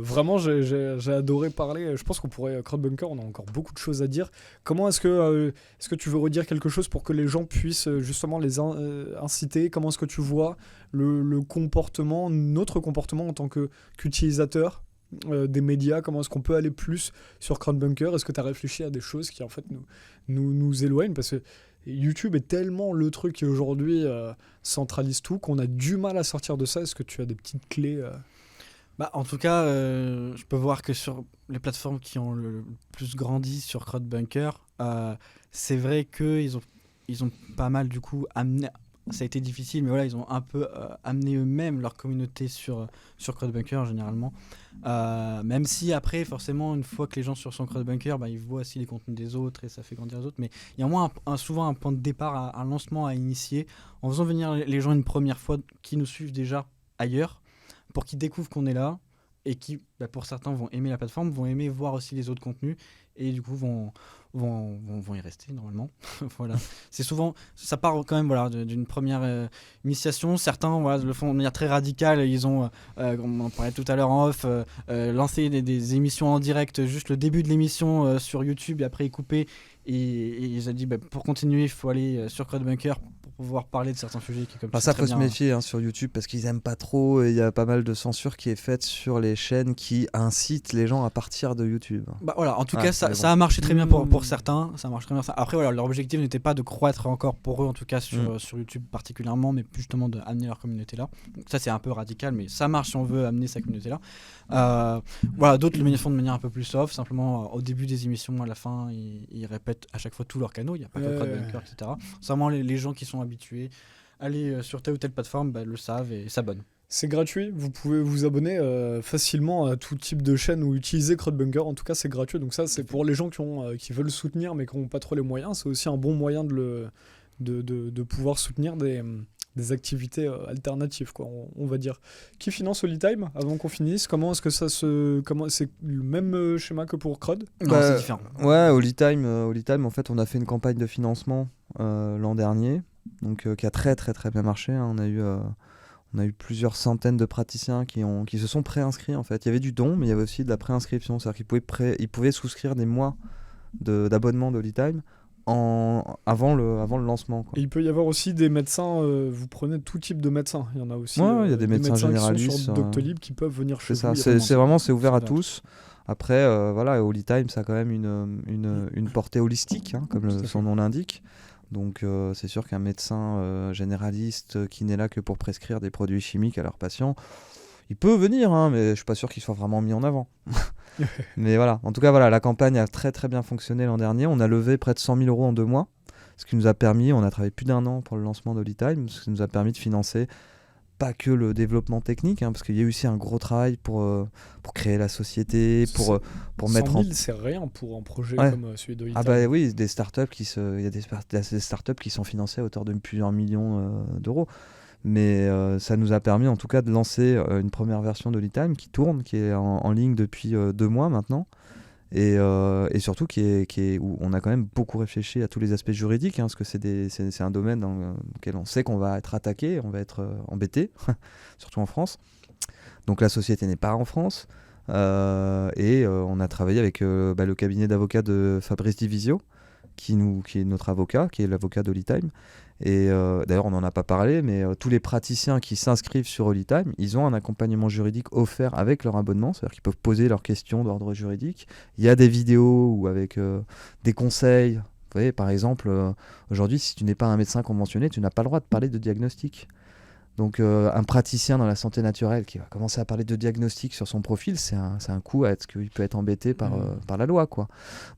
vraiment, j'ai adoré parler. Je pense qu'on pourrait, Crowdbunker, on a encore beaucoup de choses à dire. Comment est-ce que tu veux redire quelque chose pour que les gens puissent justement les inciter ? Comment est-ce que tu vois le comportement, notre comportement en tant qu'utilisateur des médias ? Comment est-ce qu'on peut aller plus sur Crowdbunker ? Est-ce que tu as réfléchi à des choses qui en fait nous éloignent ? Parce que YouTube est tellement le truc qui aujourd'hui centralise tout qu'on a du mal à sortir de ça. Est-ce que tu as des petites clés En tout cas, je peux voir que sur les plateformes qui ont le plus grandi sur Crowdbunker, c'est vrai qu'ils ont pas mal du coup amené. Ça a été difficile, mais voilà, ils ont un peu amené eux-mêmes leur communauté sur Crowdbunker généralement. Même si après, forcément, une fois que les gens sont sur Crowdbunker, ils voient aussi les contenus des autres et ça fait grandir les autres. Mais il y a au moins souvent un point de départ, un lancement à initier en faisant venir les gens une première fois qui nous suivent déjà ailleurs pour qu'ils découvrent qu'on est là et qui, pour certains, vont aimer la plateforme, vont aimer voir aussi les autres contenus et du coup vont y rester normalement. Voilà. C'est souvent, ça part quand même d'une première initiation. Certains le font de manière très radicale. Ils ont, on en parlait tout à l'heure en off, lancé des émissions en direct, juste le début de l'émission sur YouTube et après ils coupaient. Et ils ont dit pour continuer, il faut aller sur Crowdbunker pour pouvoir parler de certains sujets qui, comme tu sais Ça très faut se bien, méfier hein, sur YouTube parce qu'ils aiment pas trop et il y a pas mal de censure qui est faite sur les chaînes qui incitent les gens à partir de YouTube. Bah voilà, en tout Ouais, cas, mais ça bon. a marché très bien pour certains. Ça marche très bien. Après, voilà, leur objectif n'était pas de croître encore pour eux, en tout cas sur YouTube particulièrement, mais justement d'amener leur communauté là. Donc ça, c'est un peu radical, mais ça marche si on veut amener sa communauté là. Voilà, d'autres le font de manière un peu plus soft. Simplement, au début des émissions, à la fin, ils répètent à chaque fois tous leurs canaux. Il n'y a pas que Crowdbunker, etc. Seulement, les gens qui sont habitués à aller sur telle ou telle plateforme le savent et s'abonnent. C'est gratuit, vous pouvez vous abonner facilement à tout type de chaîne ou utiliser Crowdbunker, en tout cas c'est gratuit, donc ça c'est pour les gens qui veulent soutenir mais qui n'ont pas trop les moyens, c'est aussi un bon moyen de pouvoir soutenir des activités alternatives, quoi, on va dire. Qui finance Holytime avant qu'on finisse? Comment est-ce que c'est le même schéma que pour Crowd? Non, c'est différent. Ouais, Holytime, en fait, on a fait une campagne de financement l'an dernier, donc qui a très très très bien marché. Hein. On a eu plusieurs centaines de praticiens qui se sont préinscrits en fait. Il y avait du don, mais il y avait aussi de la préinscription, c'est-à-dire qu'ils pouvaient souscrire des mois d'abonnement d'Holytime avant le lancement, quoi. Et il peut y avoir aussi des médecins, vous prenez tout type de médecins, il y en a aussi. Il y a des médecins qui sont généralistes sur Doctolib qui peuvent venir chez c'est vous. ça, c'est ouvert à tous. Après, Holytime, ça a quand même une portée holistique, hein, comme son nom l'indique. Donc c'est sûr qu'un médecin généraliste qui n'est là que pour prescrire des produits chimiques à leurs patients, il peut venir, hein, mais je suis pas sûr qu'il soit vraiment mis en avant. Mais voilà, en tout cas, la campagne a très très bien fonctionné l'an dernier. On a levé près de 100 000 € en 2 mois, ce qui nous a permis, on a travaillé plus d'1 an pour le lancement d'Holytime, ce qui nous a permis de financer pas que le développement technique, hein, parce qu'il y a eu aussi un gros travail pour créer la société, pour mettre 100 000, c'est rien pour un projet comme celui d'Holytime. Ah bah oui, des startups il y a des startups qui sont financées à hauteur de plusieurs millions d'euros. Mais ça nous a permis en tout cas de lancer une première version d'Holytime qui tourne, qui est en ligne depuis 2 mois maintenant. Et surtout où on a quand même beaucoup réfléchi à tous les aspects juridiques, hein, parce que c'est un domaine dans lequel on sait qu'on va être attaqué, on va être embêté, surtout en France. Donc la société n'est pas en France. On a travaillé avec le cabinet d'avocats de Fabrice Divisio, qui est notre avocat, qui est l'avocat d'Holytime. Et d'ailleurs, on n'en a pas parlé, mais tous les praticiens qui s'inscrivent sur Holytime, ils ont un accompagnement juridique offert avec leur abonnement, c'est-à-dire qu'ils peuvent poser leurs questions d'ordre juridique. Il y a des vidéos ou avec des conseils. Vous voyez, par exemple, aujourd'hui, si tu n'es pas un médecin conventionné, tu n'as pas le droit de parler de diagnostic. Donc un praticien dans la santé naturelle qui va commencer à parler de diagnostic sur son profil, c'est un coup à qu'il peut être embêté par la loi, quoi.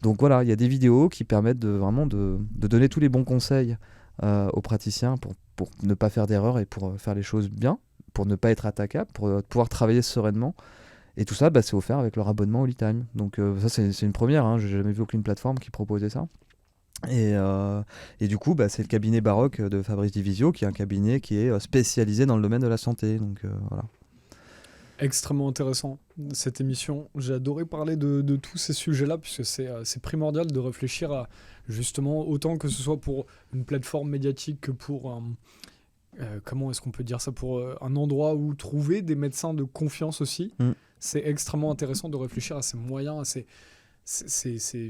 Donc voilà, il y a des vidéos qui permettent vraiment de donner tous les bons conseils aux praticiens pour ne pas faire d'erreur et pour faire les choses bien, pour ne pas être attaquable, pour pouvoir travailler sereinement. Et tout ça, c'est offert avec leur abonnement Holytime. Donc ça, c'est une première, hein. J'ai jamais vu aucune plateforme qui proposait ça. Et du coup, c'est le cabinet Baroque de Fabrice Divisio, qui est un cabinet qui est spécialisé dans le domaine de la santé. Donc voilà. Extrêmement intéressant cette émission. J'ai adoré parler de tous ces sujets-là, puisque c'est primordial de réfléchir à, justement, autant que ce soit pour une plateforme médiatique que pour comment est-ce qu'on peut dire ça, pour un endroit où trouver des médecins de confiance aussi. C'est extrêmement intéressant de réfléchir à ces moyens, à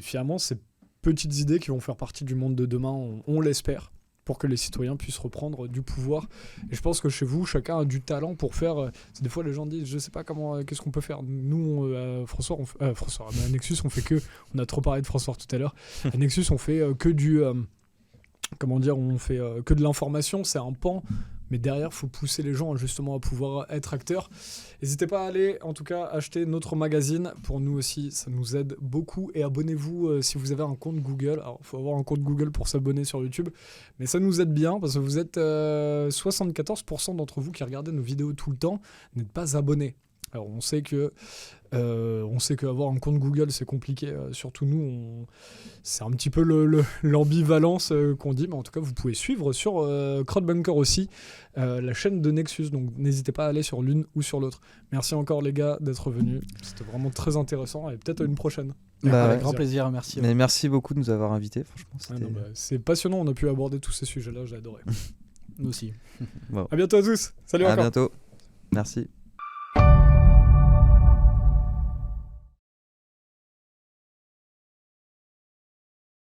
finalement ces petites idées qui vont faire partie du monde de demain, on l'espère, pour que les citoyens puissent reprendre du pouvoir. Et je pense que chez vous, chacun a du talent pour faire. Des fois, les gens disent, je sais pas qu'est-ce qu'on peut faire. Nous, à Nexus, on fait que. On a trop parlé de François tout à l'heure. À Nexus, on fait que du. On fait que de l'information, c'est un pan. Mais derrière, il faut pousser les gens justement à pouvoir être acteurs. N'hésitez pas à aller, en tout cas, acheter notre magazine. Pour nous aussi, ça nous aide beaucoup. Et abonnez-vous si vous avez un compte Google. Alors, il faut avoir un compte Google pour s'abonner sur YouTube. Mais ça nous aide bien parce que vous êtes 74% d'entre vous qui regardez nos vidéos tout le temps n'êtes pas abonnés. Alors, on sait que avoir un compte Google, c'est compliqué. Surtout nous, c'est un petit peu l'ambivalence qu'on dit. Mais en tout cas, vous pouvez suivre sur Crowdbunker aussi, la chaîne de Nexus. Donc, n'hésitez pas à aller sur l'une ou sur l'autre. Merci encore, les gars, d'être venus. C'était vraiment très intéressant. Et peut-être à une prochaine. Avec grand plaisir, merci. Mais merci beaucoup de nous avoir invités. Franchement, c'est passionnant. On a pu aborder tous ces sujets-là. J'ai adoré. Nous aussi. À bientôt à tous. Salut encore. À bientôt. Merci.